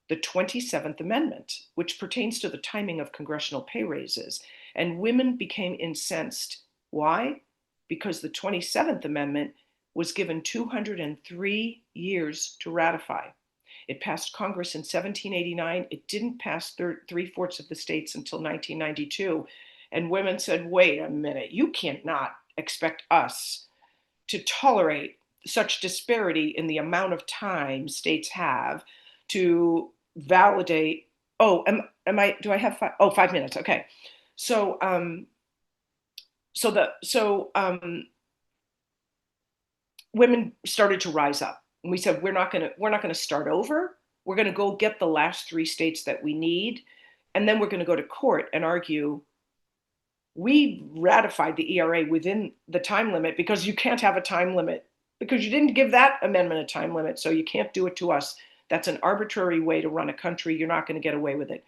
the 27th Amendment, which pertains to the timing of congressional pay raises. And women became incensed. Why? Because the 27th Amendment was given 203 years to ratify. It passed Congress in 1789. It didn't pass 3/4 of the states until 1992. And women said, wait a minute, you can't not expect us to tolerate such disparity in the amount of time states have to validate. Oh, do I have 5? Oh, 5 minutes. Okay. So, women started to rise up, and we said, we're not going to start over. We're going to go get the last 3 states that we need. And then we're going to go to court and argue we ratified the ERA within the time limit, because you can't have a time limit, because you didn't give that amendment a time limit. So you can't do it to us. That's an arbitrary way to run a country. You're not going to get away with it.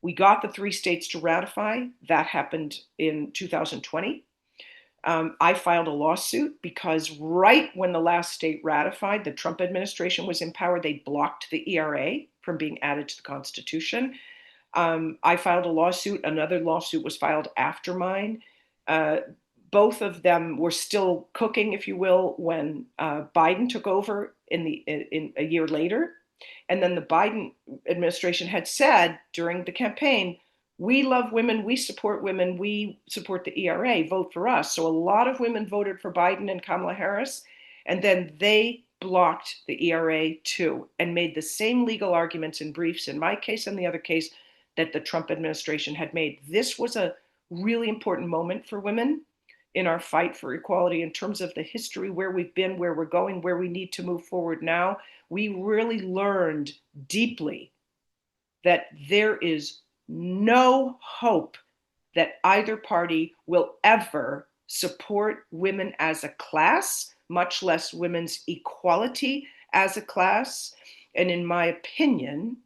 We got the 3 states to ratify. That happened in 2020. I filed a lawsuit because right when the last state ratified, the Trump administration was in power. They blocked the ERA from being added to the Constitution. I filed a lawsuit. Another lawsuit was filed after mine. Both of them were still cooking, if you will, when Biden took over in a year later. And then the Biden administration had said during the campaign, we love women, we support the ERA, vote for us. So a lot of women voted for Biden and Kamala Harris, and then they blocked the ERA too, and made the same legal arguments in briefs in my case and the other case that the Trump administration had made. This was a really important moment for women in our fight for equality in terms of the history, where we've been, where we're going, where we need to move forward now. We really learned deeply that there is no hope that either party will ever support women as a class, much less women's equality as a class. And in my opinion,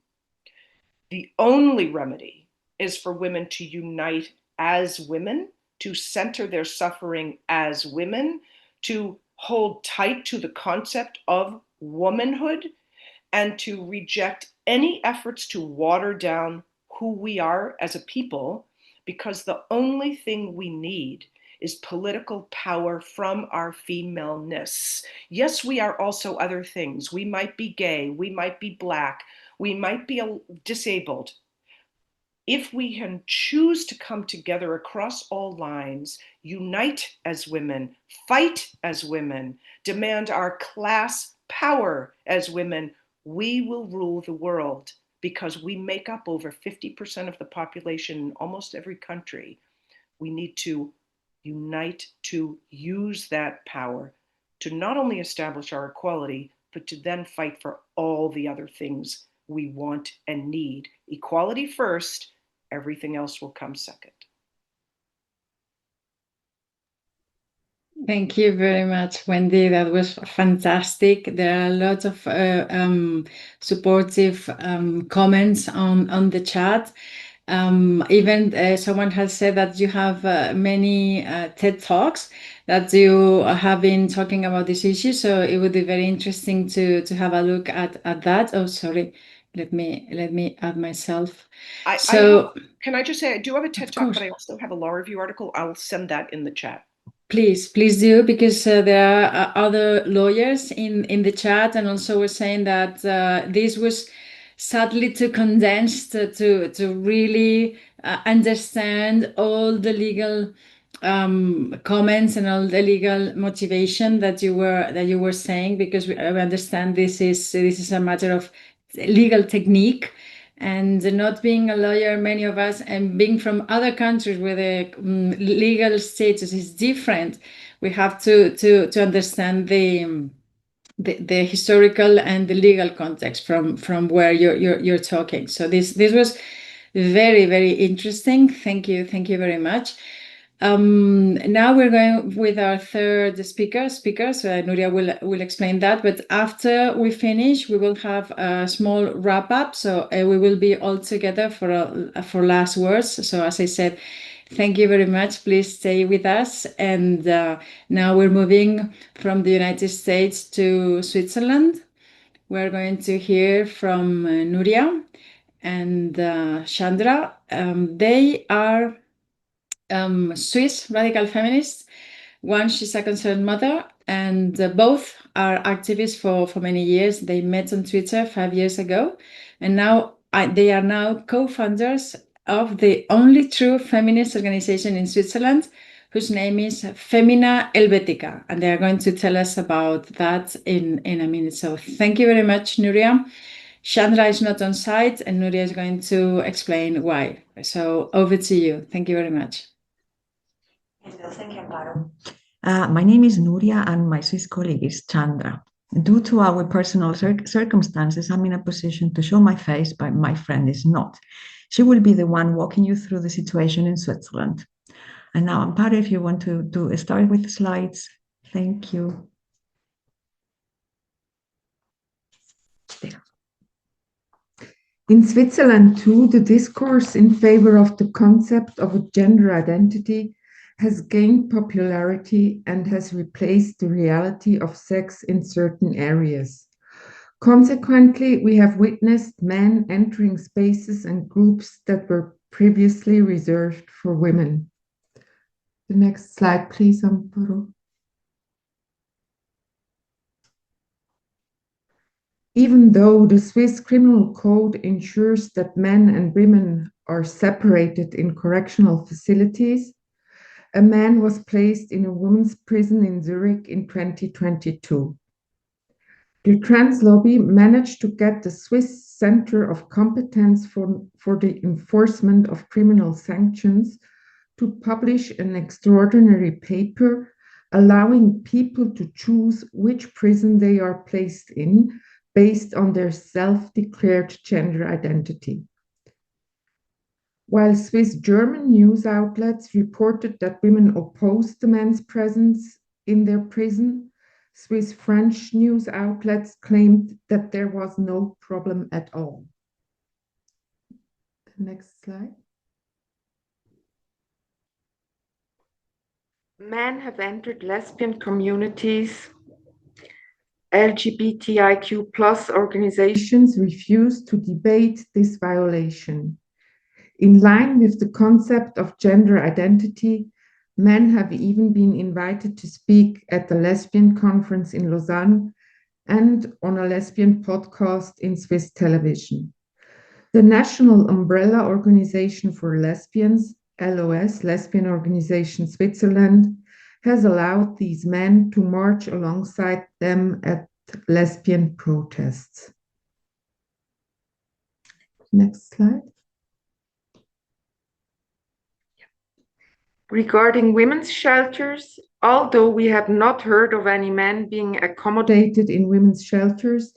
the only remedy is for women to unite as women, to center their suffering as women, to hold tight to the concept of womanhood, and to reject any efforts to water down who we are as a people, because the only thing we need is political power from our femaleness. Yes, we are also other things. We might be gay, we might be Black, we might be disabled. If we can choose to come together across all lines, unite as women, fight as women, demand our class power as women, we will rule the world, because we make up over 50% of the population in almost every country. We need to unite to use that power to not only establish our equality, but to then fight for all the other things we want and need. Equality first, everything else will come second. Thank you very much, Wendy. That was fantastic. There are lots of supportive comments on the chat. Even someone has said that you have many TED Talks that you have been talking about this issue. So it would be very interesting to have a look at that. Oh, sorry. Let me add myself. So can I just say, I do have a TED Talk, course. but I also have a law review article. I'll send that in the chat. Please do, because there are other lawyers in the chat, and also we're saying that this was sadly too condensed to really understand all the legal comments and all the legal motivation that you were saying, because we understand this is a matter of legal technique. And not being a lawyer, many of us, and being from other countries where the legal status is different, we have to understand the historical and the legal context from where you're talking. So this was very, very interesting. Thank you very much. Now we're going with our third speaker. So Nuria will explain that. But after we finish, we will have a small wrap up. So we will be all together for last words. So as I said, thank you very much. Please stay with us. And now we're moving from the United States to Switzerland. We're going to hear from Nuria and Chandra. They are Swiss radical feminists. One, she's a concerned mother, and both are activists for many years. They met on Twitter 5 years ago, and now they are now co-founders of the only true feminist organization in Switzerland, whose name is Femina Helvetica, and they are going to tell us about that in a minute. So thank you very much, Nuria. Chandra is not on site, and Nuria is going to explain why. So over to you. Thank you very much. Thank you, Amparo. My name is Nuria, and my Swiss colleague is Chandra. Due to our personal circumstances, I'm in a position to show my face, but my friend is not. She will be the one walking you through the situation in Switzerland. And now, Amparo, if you want to start with the slides. Thank you. There. In Switzerland, too, the discourse in favor of the concept of a gender identity has gained popularity and has replaced the reality of sex in certain areas. Consequently, we have witnessed men entering spaces and groups that were previously reserved for women. The next slide, please, Amparo. Even though the Swiss criminal code ensures that men and women are separated in correctional facilities, a man was placed in a women's prison in Zurich in 2022. The trans lobby managed to get the Swiss Center of Competence for the Enforcement of Criminal Sanctions to publish an extraordinary paper allowing people to choose which prison they are placed in based on their self-declared gender identity. While Swiss German news outlets reported that women opposed the men's presence in their prison, Swiss French news outlets claimed that there was no problem at all. Next slide. Men have entered lesbian communities. LGBTIQ+ organizations refuse to debate this violation. In line with the concept of gender identity, men have even been invited to speak at the lesbian conference in Lausanne and on a lesbian podcast in Swiss television. The National Umbrella Organization for Lesbians, LOS, Lesbian Organization Switzerland, has allowed these men to march alongside them at lesbian protests. Next slide. Regarding women's shelters, although we have not heard of any men being accommodated in women's shelters,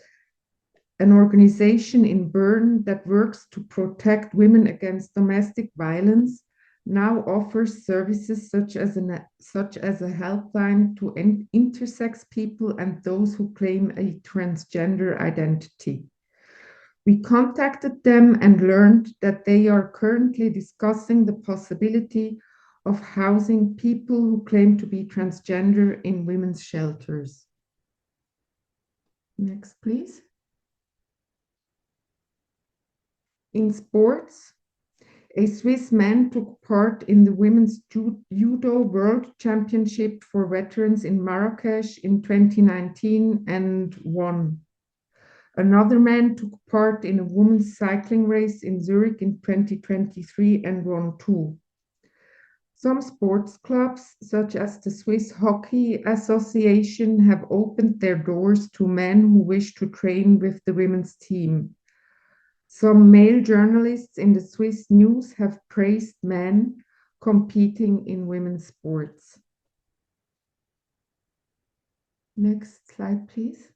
an organization in Bern that works to protect women against domestic violence now offers services such as a helpline to intersex people and those who claim a transgender identity. We contacted them and learned that they are currently discussing the possibility of housing people who claim to be transgender in women's shelters. Next, please. In sports, a Swiss man took part in the Women's Judo World Championship for veterans in Marrakesh in 2019 and won. Another man took part in a women's cycling race in Zurich in 2023 and won too. Some sports clubs, such as the Swiss Hockey Association, have opened their doors to men who wish to train with the women's team. Some male journalists in the Swiss news have praised men competing in women's sports. Next slide, please.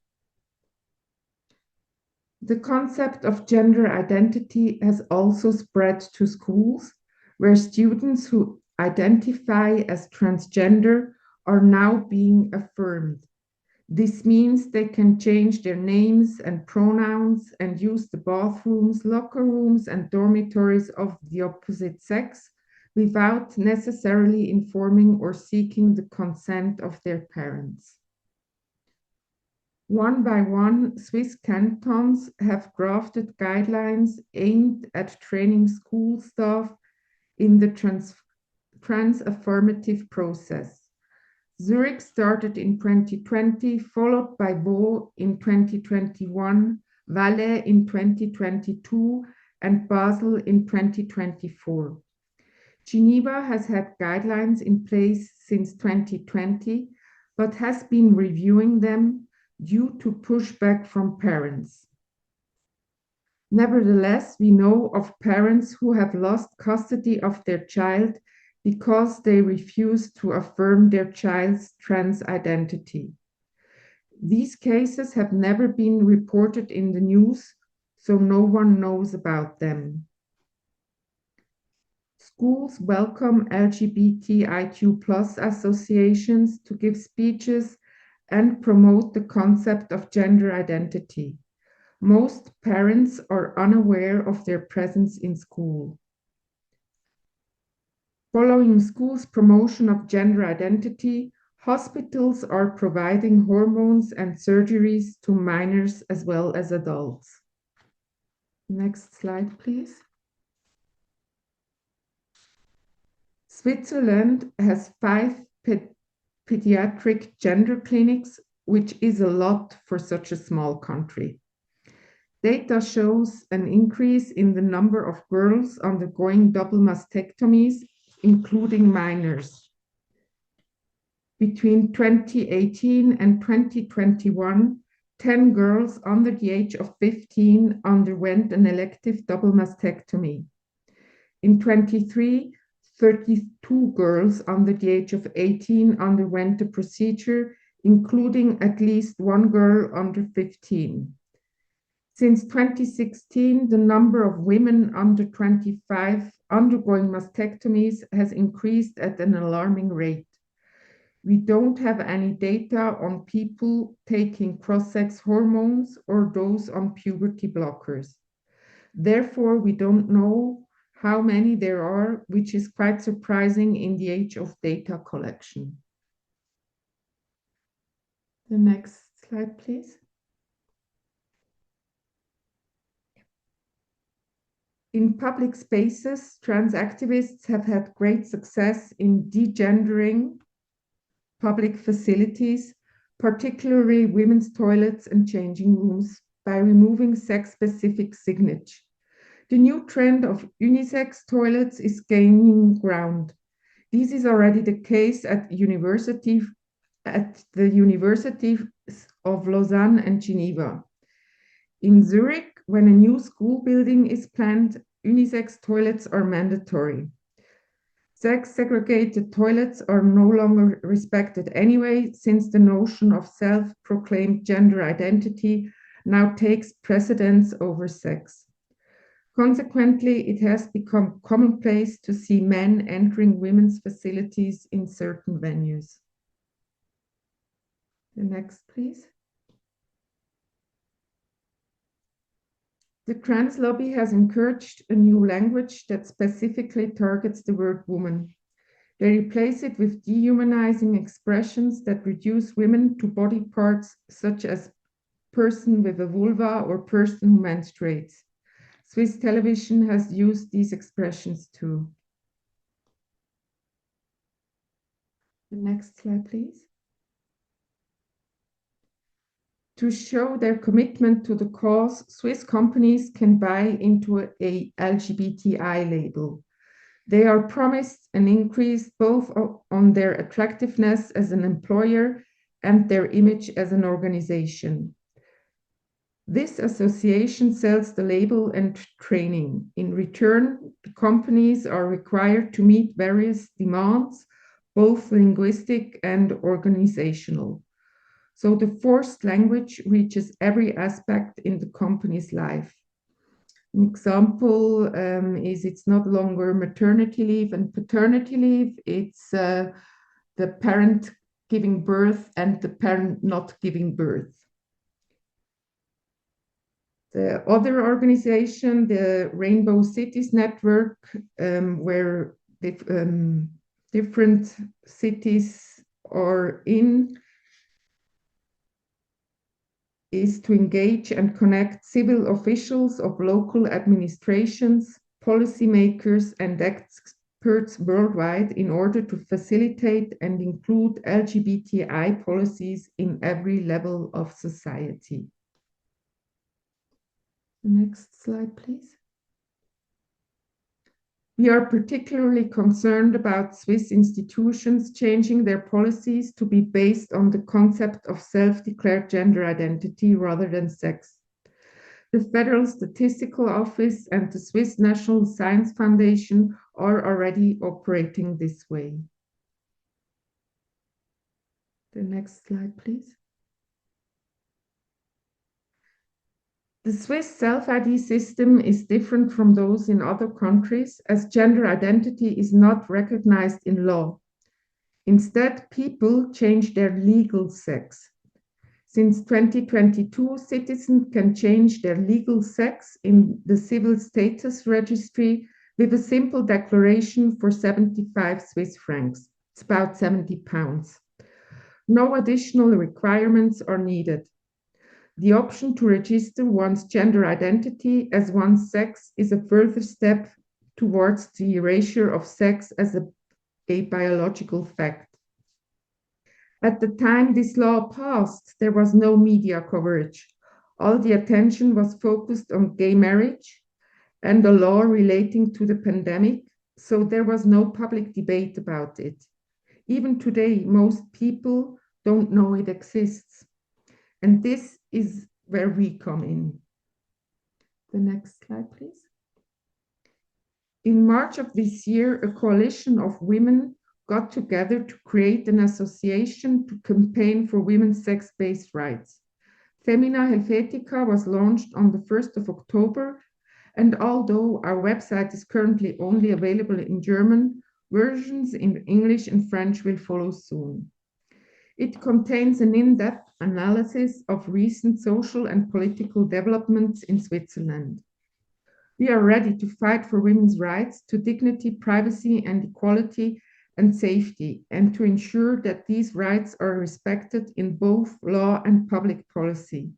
The concept of gender identity has also spread to schools, where students who identify as transgender are now being affirmed. This means they can change their names and pronouns and use the bathrooms, locker rooms, and dormitories of the opposite sex without necessarily informing or seeking the consent of their parents. One by one, Swiss cantons have drafted guidelines aimed at training school staff in the trans-affirmative process. Zurich started in 2020, followed by Vaud in 2021, Valais in 2022, and Basel in 2024. Geneva has had guidelines in place since 2020, but has been reviewing them due to pushback from parents. Nevertheless, we know of parents who have lost custody of their child because they refuse to affirm their child's trans identity. These cases have never been reported in the news, so no one knows about them. Schools welcome LGBTIQ+ associations to give speeches and promote the concept of gender identity. Most parents are unaware of their presence in school. Following schools' promotion of gender identity, hospitals are providing hormones and surgeries to minors as well as adults. Next slide, please. Switzerland has 5 pediatric gender clinics, which is a lot for such a small country. Data shows an increase in the number of girls undergoing double mastectomies, including minors. Between 2018 and 2021, 10 girls under the age of 15 underwent an elective double mastectomy. In 2023, 32 girls under the age of 18 underwent the procedure, including at least one girl under 15. Since 2016, the number of women under 25 undergoing mastectomies has increased at an alarming rate. We don't have any data on people taking cross-sex hormones or those on puberty blockers. Therefore, we don't know how many there are, which is quite surprising in the age of data collection. The next slide, please. In public spaces, trans activists have had great success in degendering public facilities, particularly women's toilets and changing rooms, by removing sex-specific signage. The new trend of unisex toilets is gaining ground. This is already the case at the universities of Lausanne and Geneva. In Zurich, when a new school building is planned, unisex toilets are mandatory. Sex-segregated toilets are no longer respected anyway, since the notion of self-proclaimed gender identity now takes precedence over sex. Consequently, it has become commonplace to see men entering women's facilities in certain venues. The next, please. The trans lobby has encouraged a new language that specifically targets the word woman. They replace it with dehumanizing expressions that reduce women to body parts such as person with a vulva or person who menstruates. Swiss television has used these expressions too. The next slide, please. To show their commitment to the cause, Swiss companies can buy into a LGBTI label. They are promised an increase both on their attractiveness as an employer and their image as an organization. This association sells the label and training. In return, the companies are required to meet various demands, both linguistic and organizational. So the forced language reaches every aspect in the company's life. An example is it's not longer maternity leave and paternity leave, it's the parent giving birth and the parent not giving birth. The other organization, the Rainbow Cities Network, where different cities are in, is to engage and connect civil officials of local administrations, policymakers, and experts worldwide in order to facilitate and include LGBTI policies in every level of society. Next slide, please. We are particularly concerned about Swiss institutions changing their policies to be based on the concept of self-declared gender identity rather than sex. The Federal Statistical Office and the Swiss National Science Foundation are already operating this way. The next slide, please. The Swiss self-ID system is different from those in other countries, as gender identity is not recognized in law. Instead, people change their legal sex. Since 2022, citizens can change their legal sex in the Civil Status Registry with a simple declaration for 75 Swiss francs. It's about 70 pounds. No additional requirements are needed. The option to register one's gender identity as one's sex is a further step towards the erasure of sex as a biological fact. At the time this law passed, there was no media coverage. All the attention was focused on gay marriage and the law relating to the pandemic, so there was no public debate about it. Even today, most people don't know it exists. And this is where we come in. The next slide, please. In March of this year, a coalition of women got together to create an association to campaign for women's sex-based rights. Femina Helvetica was launched on the 1st of October, and although our website is currently only available in German, versions in English and French will follow soon. It contains an in-depth analysis of recent social and political developments in Switzerland. We are ready to fight for women's rights to dignity, privacy, and equality and safety, and to ensure that these rights are respected in both law and public policy.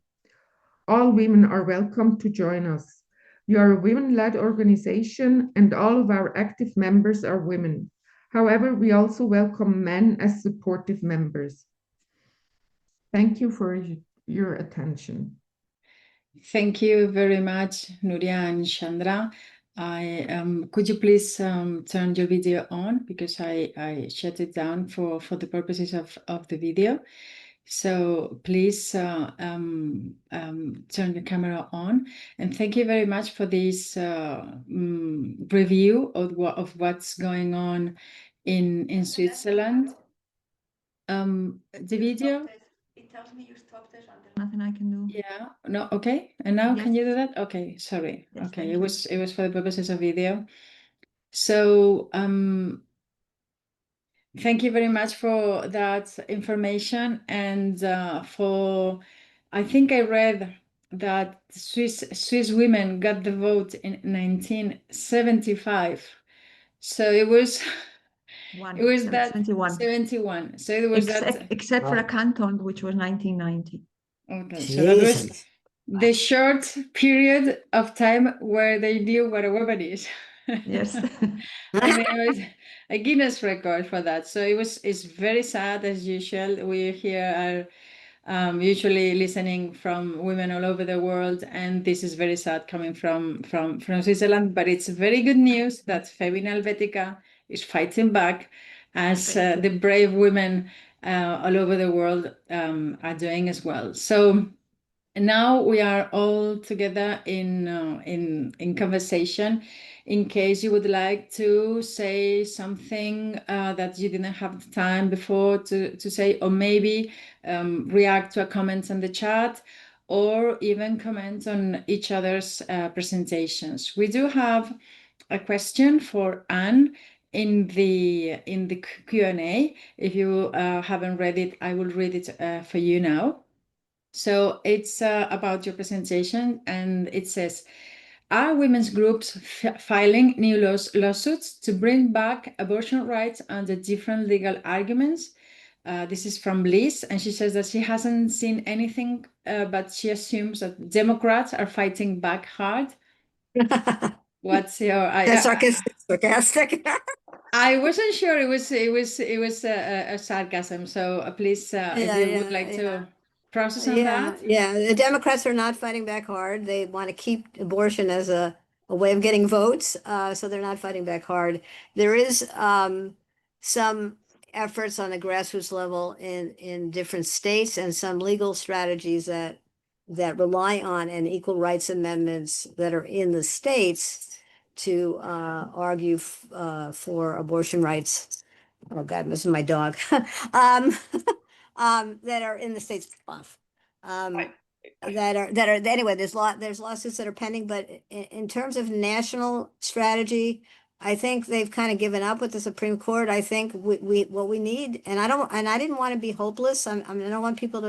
All women are welcome to join us. We are a women-led organization, and all of our active members are women. However, we also welcome men as supportive members. Thank you for your attention. Thank you very much, Nuria and Chandra. Could you please turn your video on, because I shut it down for the purposes of the video. So please turn your camera on, and thank you very much for this review of what's going on in Switzerland. The video. It tells me you stopped it, and there's nothing I can do. Yeah, no, okay. And now Yes. Can you do that? Okay, sorry. Yes, Okay, thank it you. was for the purposes of video. So thank you very much for that information, and I think I read that Swiss women got the vote in 1975. So it was One. it was that 71. 71. So it was Except for a canton, which was 1990. Okay, so that was Jesus. the short period of time where they knew what a woman is. Yes. I mean, it was a Guinness record for that. So it's very sad as usual. We here are usually listening from women all over the world, and this is very sad coming from Switzerland. But it's very good news that Femina Helvetica is fighting back, as the brave women all over the world are doing as well. So now we are all together in conversation. In case you would like to say something that you didn't have time before to say, or maybe react to a comment on the chat, or even comment on each other's presentations. We do have a question for Anne in the Q&A. If you haven't read it, I will read it for you now. So it's about your presentation, and it says, are women's groups filing new lawsuits to bring back abortion rights under different legal arguments? This is from Liz, and she says that she hasn't seen anything, but she assumes that Democrats are fighting back hard. What's your? That's sarcastic. I wasn't sure it was a sarcasm. So please, if you would like to process on that. Yeah. The Democrats are not fighting back hard. They want to keep abortion as a way of getting votes. So they're not fighting back hard. There is some efforts on the grassroots level in different states, and some legal strategies that rely on an equal rights amendments that are in the states to argue for abortion rights. Oh God, this is my dog. That are in the states off. Anyway, there's lawsuits that are pending, but in terms of national strategy, I think they've kind of given up with the Supreme Court. I think what we need, and I didn't want to be hopeless. I don't want people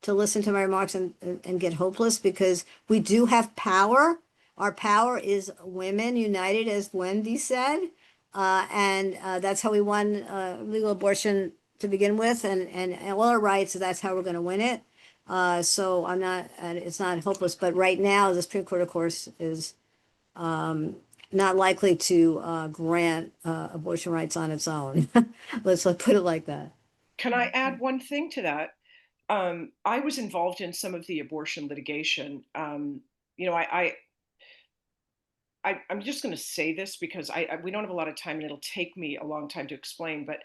to listen to my remarks and get hopeless, because we do have power. Our power is women united, as Wendy said, and that's how we won legal abortion to begin with, and all our rights. That's how we're going to win it. So it's not hopeless, but right now the Supreme Court, of course, is not likely to grant abortion rights on its own. Let's put it like that. Can I add one thing to that? I was involved in some of the abortion litigation. I'm just going to say this because we don't have a lot of time, and it'll take me a long time to explain, but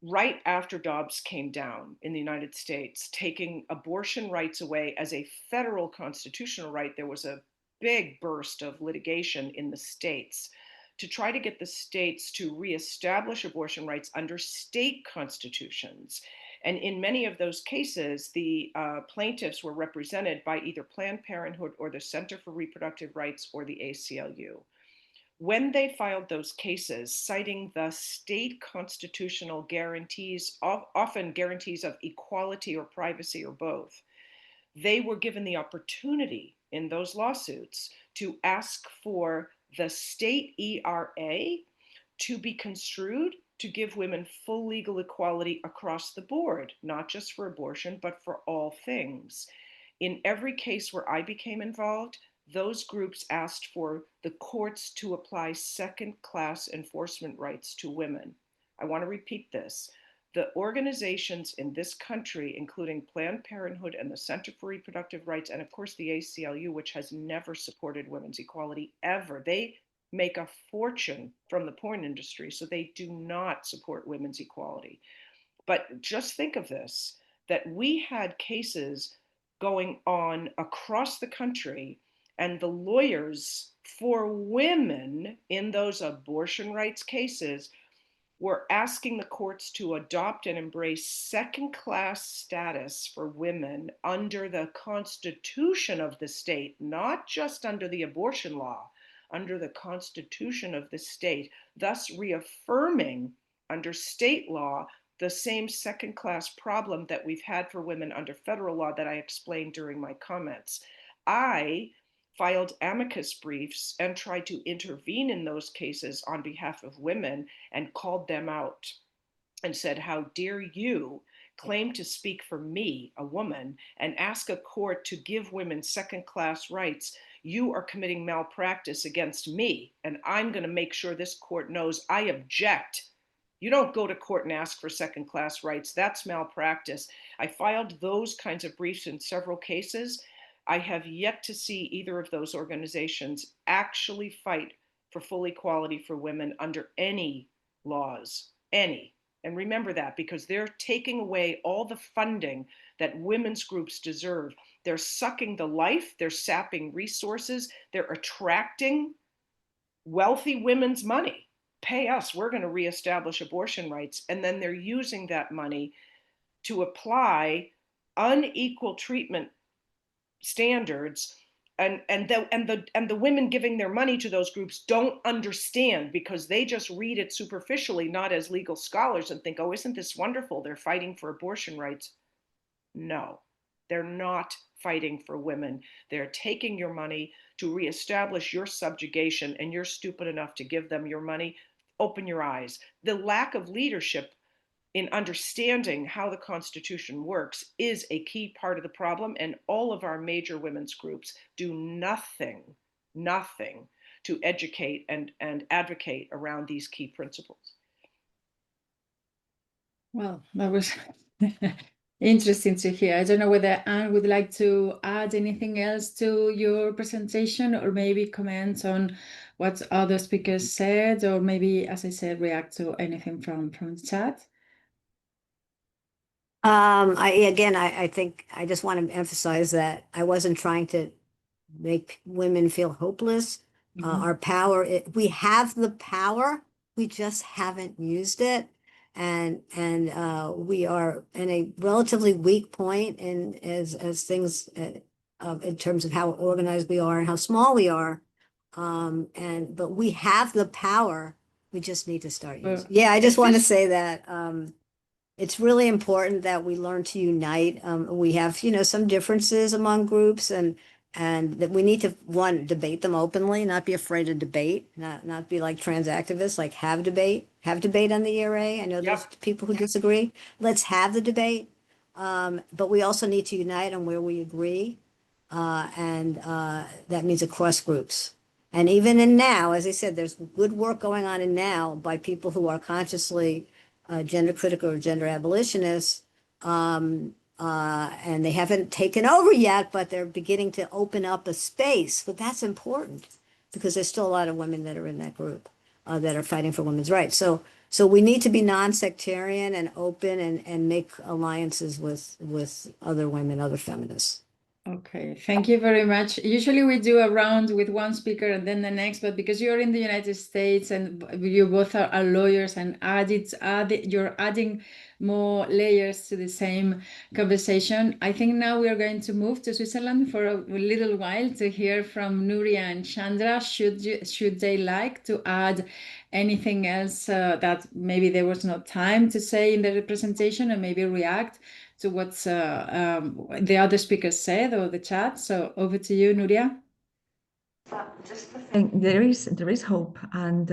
right after Dobbs came down in the United States, taking abortion rights away as a federal constitutional right, there was a big burst of litigation in the states to try to get the states to reestablish abortion rights under state constitutions. And in many of those cases, the plaintiffs were represented by either Planned Parenthood or the Center for Reproductive Rights or the ACLU. When they filed those cases, citing the state constitutional guarantees, often guarantees of equality or privacy or both, they were given the opportunity in those lawsuits to ask for the state ERA to be construed to give women full legal equality across the board, not just for abortion, but for all things. In every case where I became involved, those groups asked for the courts to apply second-class enforcement rights to women. I want to repeat this. The organizations in this country, including Planned Parenthood and the Center for Reproductive Rights, and of course the ACLU, which has never supported women's equality ever, they make a fortune from the porn industry, so they do not support women's equality. But just think of this, that we had cases going on across the country, and the lawyers for women in those abortion rights cases were asking the courts to adopt and embrace second-class status for women under the Constitution of the state, not just under the abortion law, under the Constitution of the state, thus reaffirming under state law the same second-class problem that we've had for women under federal law that I explained during my comments. I filed amicus briefs and tried to intervene in those cases on behalf of women and called them out and said, how dare you claim to speak for me, a woman, and ask a court to give women second-class rights, you are committing malpractice against me, and I'm going to make sure this court knows I object. You don't go to court and ask for second-class rights. That's malpractice. I filed those kinds of briefs in several cases. I have yet to see either of those organizations actually fight for full equality for women under any laws, any. And remember that, because they're taking away all the funding that women's groups deserve. They're sucking the life, they're sapping resources, they're attracting wealthy women's money. Pay us, we're going to reestablish abortion rights. And then they're using that money to apply unequal treatment standards, and the women giving their money to those groups don't understand, because they just read it superficially, not as legal scholars, and think, oh, isn't this wonderful, they're fighting for abortion rights. No, they're not fighting for women. They're taking your money to reestablish your subjugation, and you're stupid enough to give them your money. Open your eyes. The lack of leadership in understanding how the Constitution works is a key part of the problem, and all of our major women's groups do nothing to educate and advocate around these key principles. Well, that was interesting to hear. I don't know whether Anne would like to add anything else to your presentation, or maybe comment on what other speakers said, or maybe, as I said, react to anything from the chat. I think I just want to emphasize that I wasn't trying to make women feel hopeless. Our power, we have the power, we just haven't used it. And we are in a relatively weak point as things in terms of how organized we are and how small we are. But we have the power, we just need to start using it. Yeah, I just want to say that it's really important that we learn to unite. We have, some differences among groups, and that we need to, one, debate them openly, not be afraid to debate, not be like trans activists, like have debate on the ERA. I know there's people who disagree. Let's have the debate. But we also need to unite on where we agree. And that means across groups. And even in now, as I said, there's good work going on in now by people who are consciously gender critical or gender abolitionists, and they haven't taken over yet, but they're beginning to open up a space. But that's important, because there's still a lot of women that are in that group that are fighting for women's rights. So we need to be non-sectarian and open, and make alliances with other women, other feminists. Okay, thank you very much. Usually we do a round with one speaker and then the next, but because you're in the United States and you both are lawyers, and you're adding more layers to the same conversation, I think now we are going to move to Switzerland for a little while to hear from Nuria and Chandra. Should they like to add anything else that maybe there was no time to say in the presentation, and maybe react to what the other speakers said or the chat. So over to you, Nuria. Just to think, there is hope, and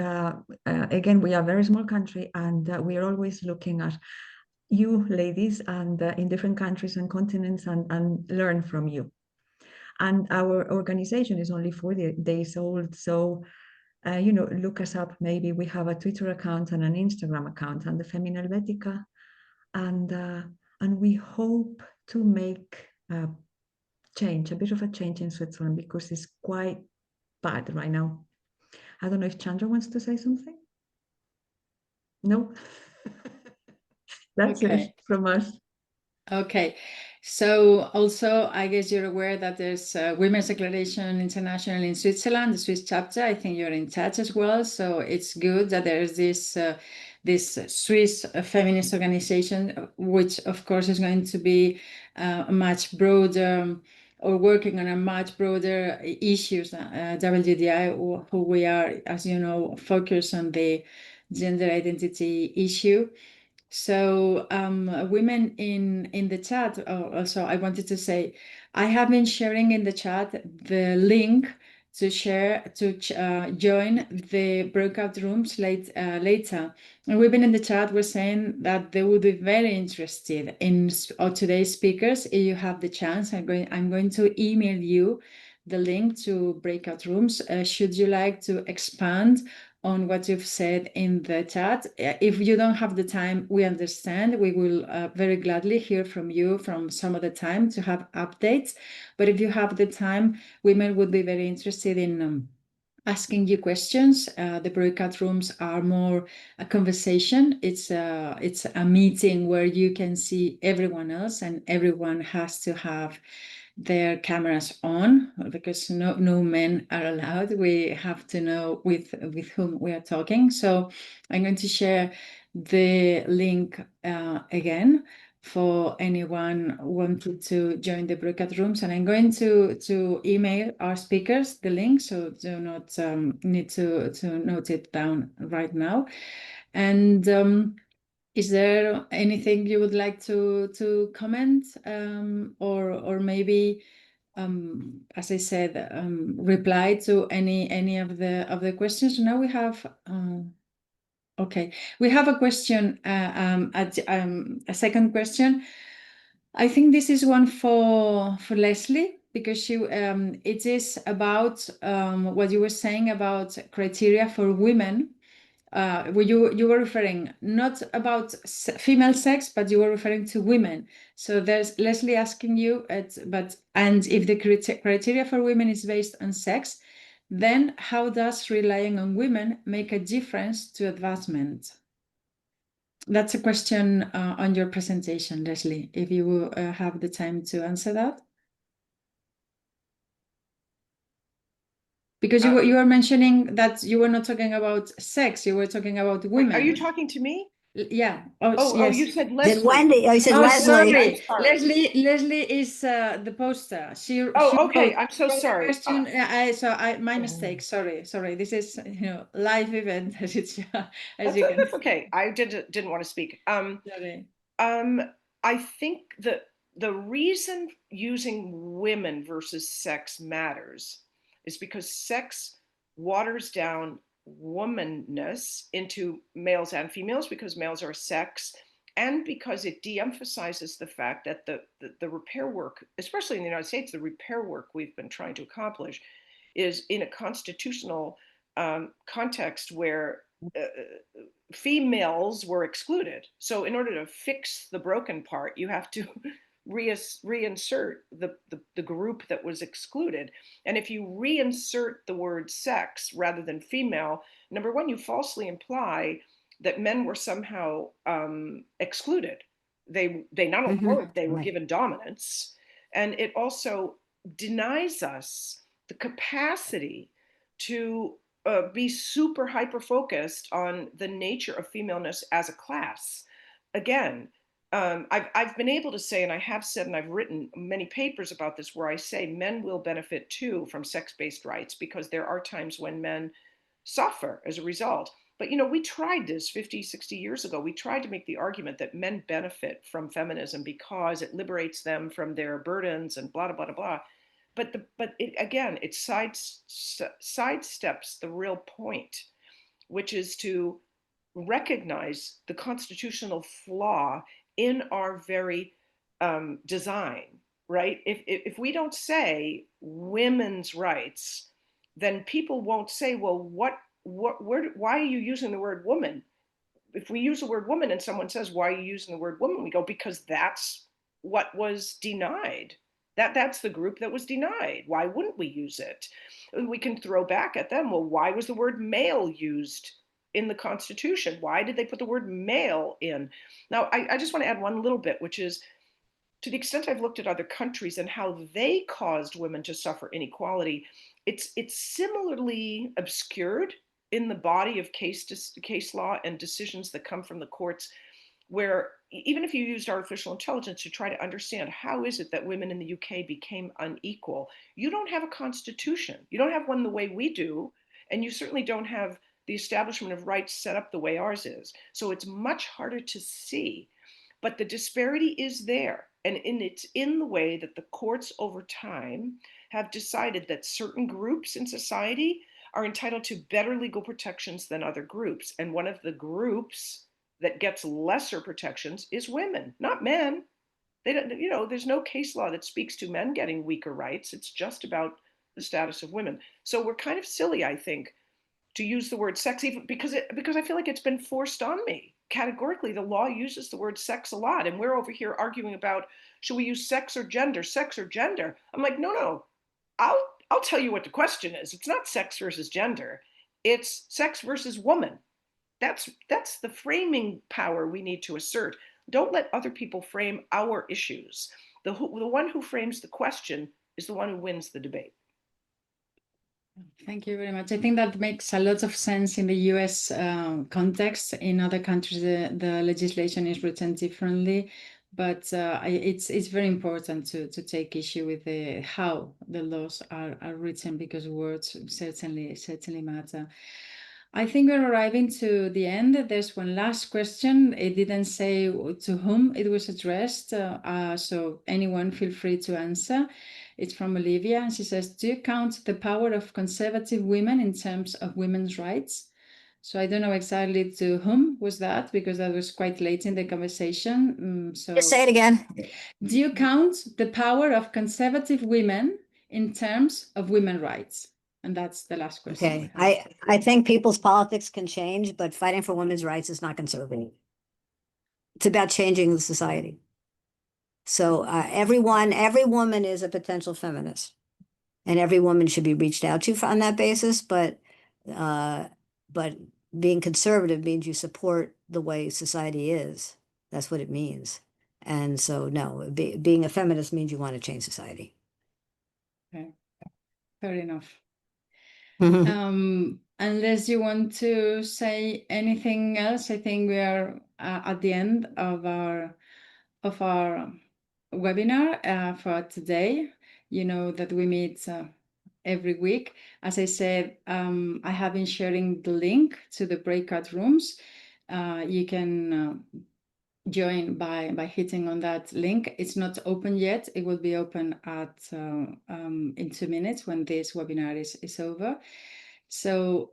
again, we are a very small country, and we are always looking at you ladies and in different countries and continents, and learn from you. And our organization is only 4 days old, so look us up. Maybe we have a Twitter account and an Instagram account, and the Femina Helvetica, and we hope to make a bit of a change in Switzerland, because it's quite bad right now. I don't know if Chandra wants to say something. No. That's Okay. it from us. Okay, so also I guess you're aware that there's Women's Declaration International in Switzerland, the Swiss chapter. I think you're in touch as well, so it's good that there's this Swiss feminist organization, which of course is going to be much broader, or working on a much broader issues. WDI, who we are, as you know, focused on the gender identity issue. So women in the chat, also I wanted to say, I have been sharing in the chat the link to join the breakout rooms later. And women in the chat were saying that they would be very interested in today's speakers. If you have the chance, I'm going to email you the link to breakout rooms. Should you like to expand on what you've said in the chat? If you don't have the time, we understand. We will very gladly hear from you from some of the time to have updates. But if you have the time, women would be very interested in asking you questions. The breakout rooms are more a conversation. It's a meeting where you can see everyone else, and everyone has to have their cameras on, because no men are allowed. We have to know with whom we are talking. So I'm going to share the link again for anyone wanted to join the breakout rooms, and I'm going to email our speakers the link, so do not need to note it down right now. And is there anything you would like to comment, or maybe, as I said, reply to any of the questions? Now we have. Okay, we have a question, a second question. I think this is one for Leslie, because it is about what you were saying about criteria for women. Where you were referring not about female sex, but you were referring to women. So there's Leslie asking you, and if the criteria for women is based on sex, then how does relying on women make a difference to advancement? That's a question on your presentation, Leslie, if you have the time to answer that. Because you were mentioning that you were not talking about sex, you were talking about women. Are you talking to me? Yeah. Oh, yes. you said Leslie. Did Wendy? Oh, you said Sorry. Leslie. Leslie is the poster. She okay. wrote, I'm so sorry. Question. My mistake. Sorry. This is live event as it's as you can. That's okay. I didn't want to speak. Sorry. I think that the reason using women versus sex matters is because sex waters down womanness into males and females, because males are sex, and because it de-emphasizes the fact that the repair work, especially in the United States, the repair work we've been trying to accomplish is in a constitutional context where females were excluded. So in order to fix the broken part, you have to reinsert the group that was excluded. And if you reinsert the word sex rather than female, number one, you falsely imply that men were somehow excluded. They not only were, they were given dominance. And it also denies us the capacity to be super hyper focused on the nature of femaleness as a class. Again, I've been able to say, and I have said, and I've written many papers about this, where I say men will benefit too from sex-based rights, because there are times when men suffer as a result. But, we tried this 50, 60 years ago. We tried to make the argument that men benefit from feminism because it liberates them from their burdens and blah, blah, blah, blah. But it sidesteps the real point, which is to recognize the constitutional flaw in our very design, right? If we don't say women's rights, then people won't say, well, why are you using the word woman? If we use the word woman and someone says, why are you using the word woman? We go, because that's what was denied. That's the group that was denied. Why wouldn't we use it? We can throw back at them. Well, why was the word male used in the Constitution? Why did they put the word male in? Now, I just want to add one little bit, which is, to the extent I've looked at other countries and how they caused women to suffer inequality, it's similarly obscured in the body of case law and decisions that come from the courts, where even if you used artificial intelligence to try to understand how is it that women in the UK became unequal, you don't have a constitution. You don't have one the way we do, and you certainly don't have the establishment of rights set up the way ours is. So it's much harder to see, but the disparity is there. And it's in the way that the courts over time have decided that certain groups in society are entitled to better legal protections than other groups. And one of the groups that gets lesser protections is women, not men. They don't, there's no case law that speaks to men getting weaker rights. It's just about the status of women. So we're kind of silly, I think, to use the word sex, even because I feel like it's been forced on me. Categorically, the law uses the word sex a lot, and we're over here arguing about, should we use sex or gender? Sex or gender? I'm like, no. I'll tell you what the question is. It's not sex versus gender. It's sex versus woman. That's the framing power we need to assert. Don't let other people frame our issues. The one who frames the question is the one who wins the debate. Thank you very much. I think that makes a lot of sense in the US context. In other countries, the legislation is written differently, but it's very important to take issue with how the laws are written, because words certainly matter. I think we're arriving to the end. There's one last question. It didn't say to whom it was addressed, so anyone feel free to answer. It's from Olivia, and she says, do you count the power of conservative women in terms of women's rights? So I don't know exactly to whom was that, because that was quite late in the conversation. So Just say it again. do you count the power of conservative women in terms of women's rights? And that's the last question. Okay, I think people's politics can change, but fighting for women's rights is not conservative. It's about changing the society. So every woman is a potential feminist, and every woman should be reached out to on that basis. But being conservative means you support the way society is. That's what it means. And so, no, being a feminist means you want to change society. Okay, fair enough. Unless you want to say anything else, I think we are at the end of our webinar for today. You know that we meet every week. As I said, I have been sharing the link to the breakout rooms. You can join by hitting on that link. It's not open yet. It will be open in 2 minutes when this webinar is over. So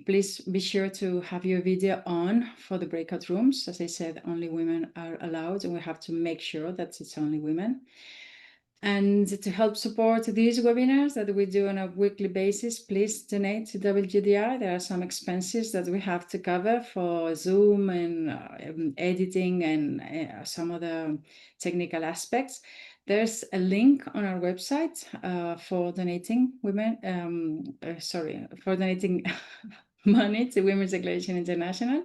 please be sure to have your video on for the breakout rooms. As I said, only women are allowed, and we have to make sure that it's only women. And to help support these webinars that we do on a weekly basis, please donate to WGDI. There are some expenses that we have to cover for Zoom and editing and some other technical aspects. There's a link on our website for donating for donating money to Women's Declaration International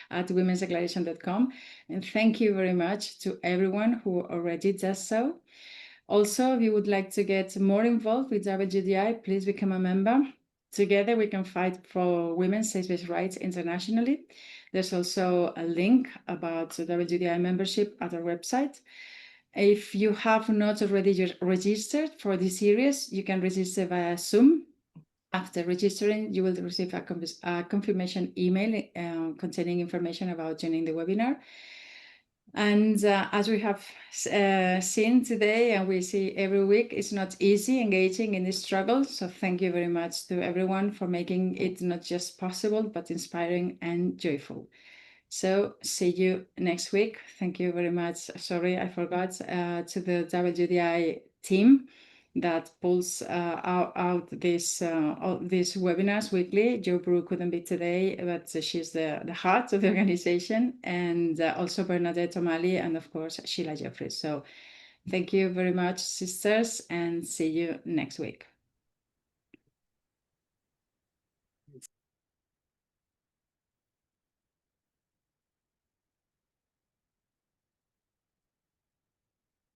at womensdeclaration.com. And thank you very much to everyone who already does so. Also, if you would like to get more involved with WGDI, please become a member. Together, we can fight for women's sexual rights internationally. There's also a link about WGDI membership at our website. If you have not already registered for this series, you can register via Zoom. After registering, you will receive a confirmation email containing information about joining the webinar. And as we have seen today, and we see every week, it's not easy engaging in this struggle. So thank you very much to everyone for making it not just possible, but inspiring and joyful. So see you next week. Thank you very much. Sorry, I forgot to the WGDI team that pulls out these webinars weekly. Jo Brew couldn't be today, but she's the heart of the organization, and also Bernadette O'Malley, and of course Sheila Jeffries. So thank you very much, sisters, and see you next week.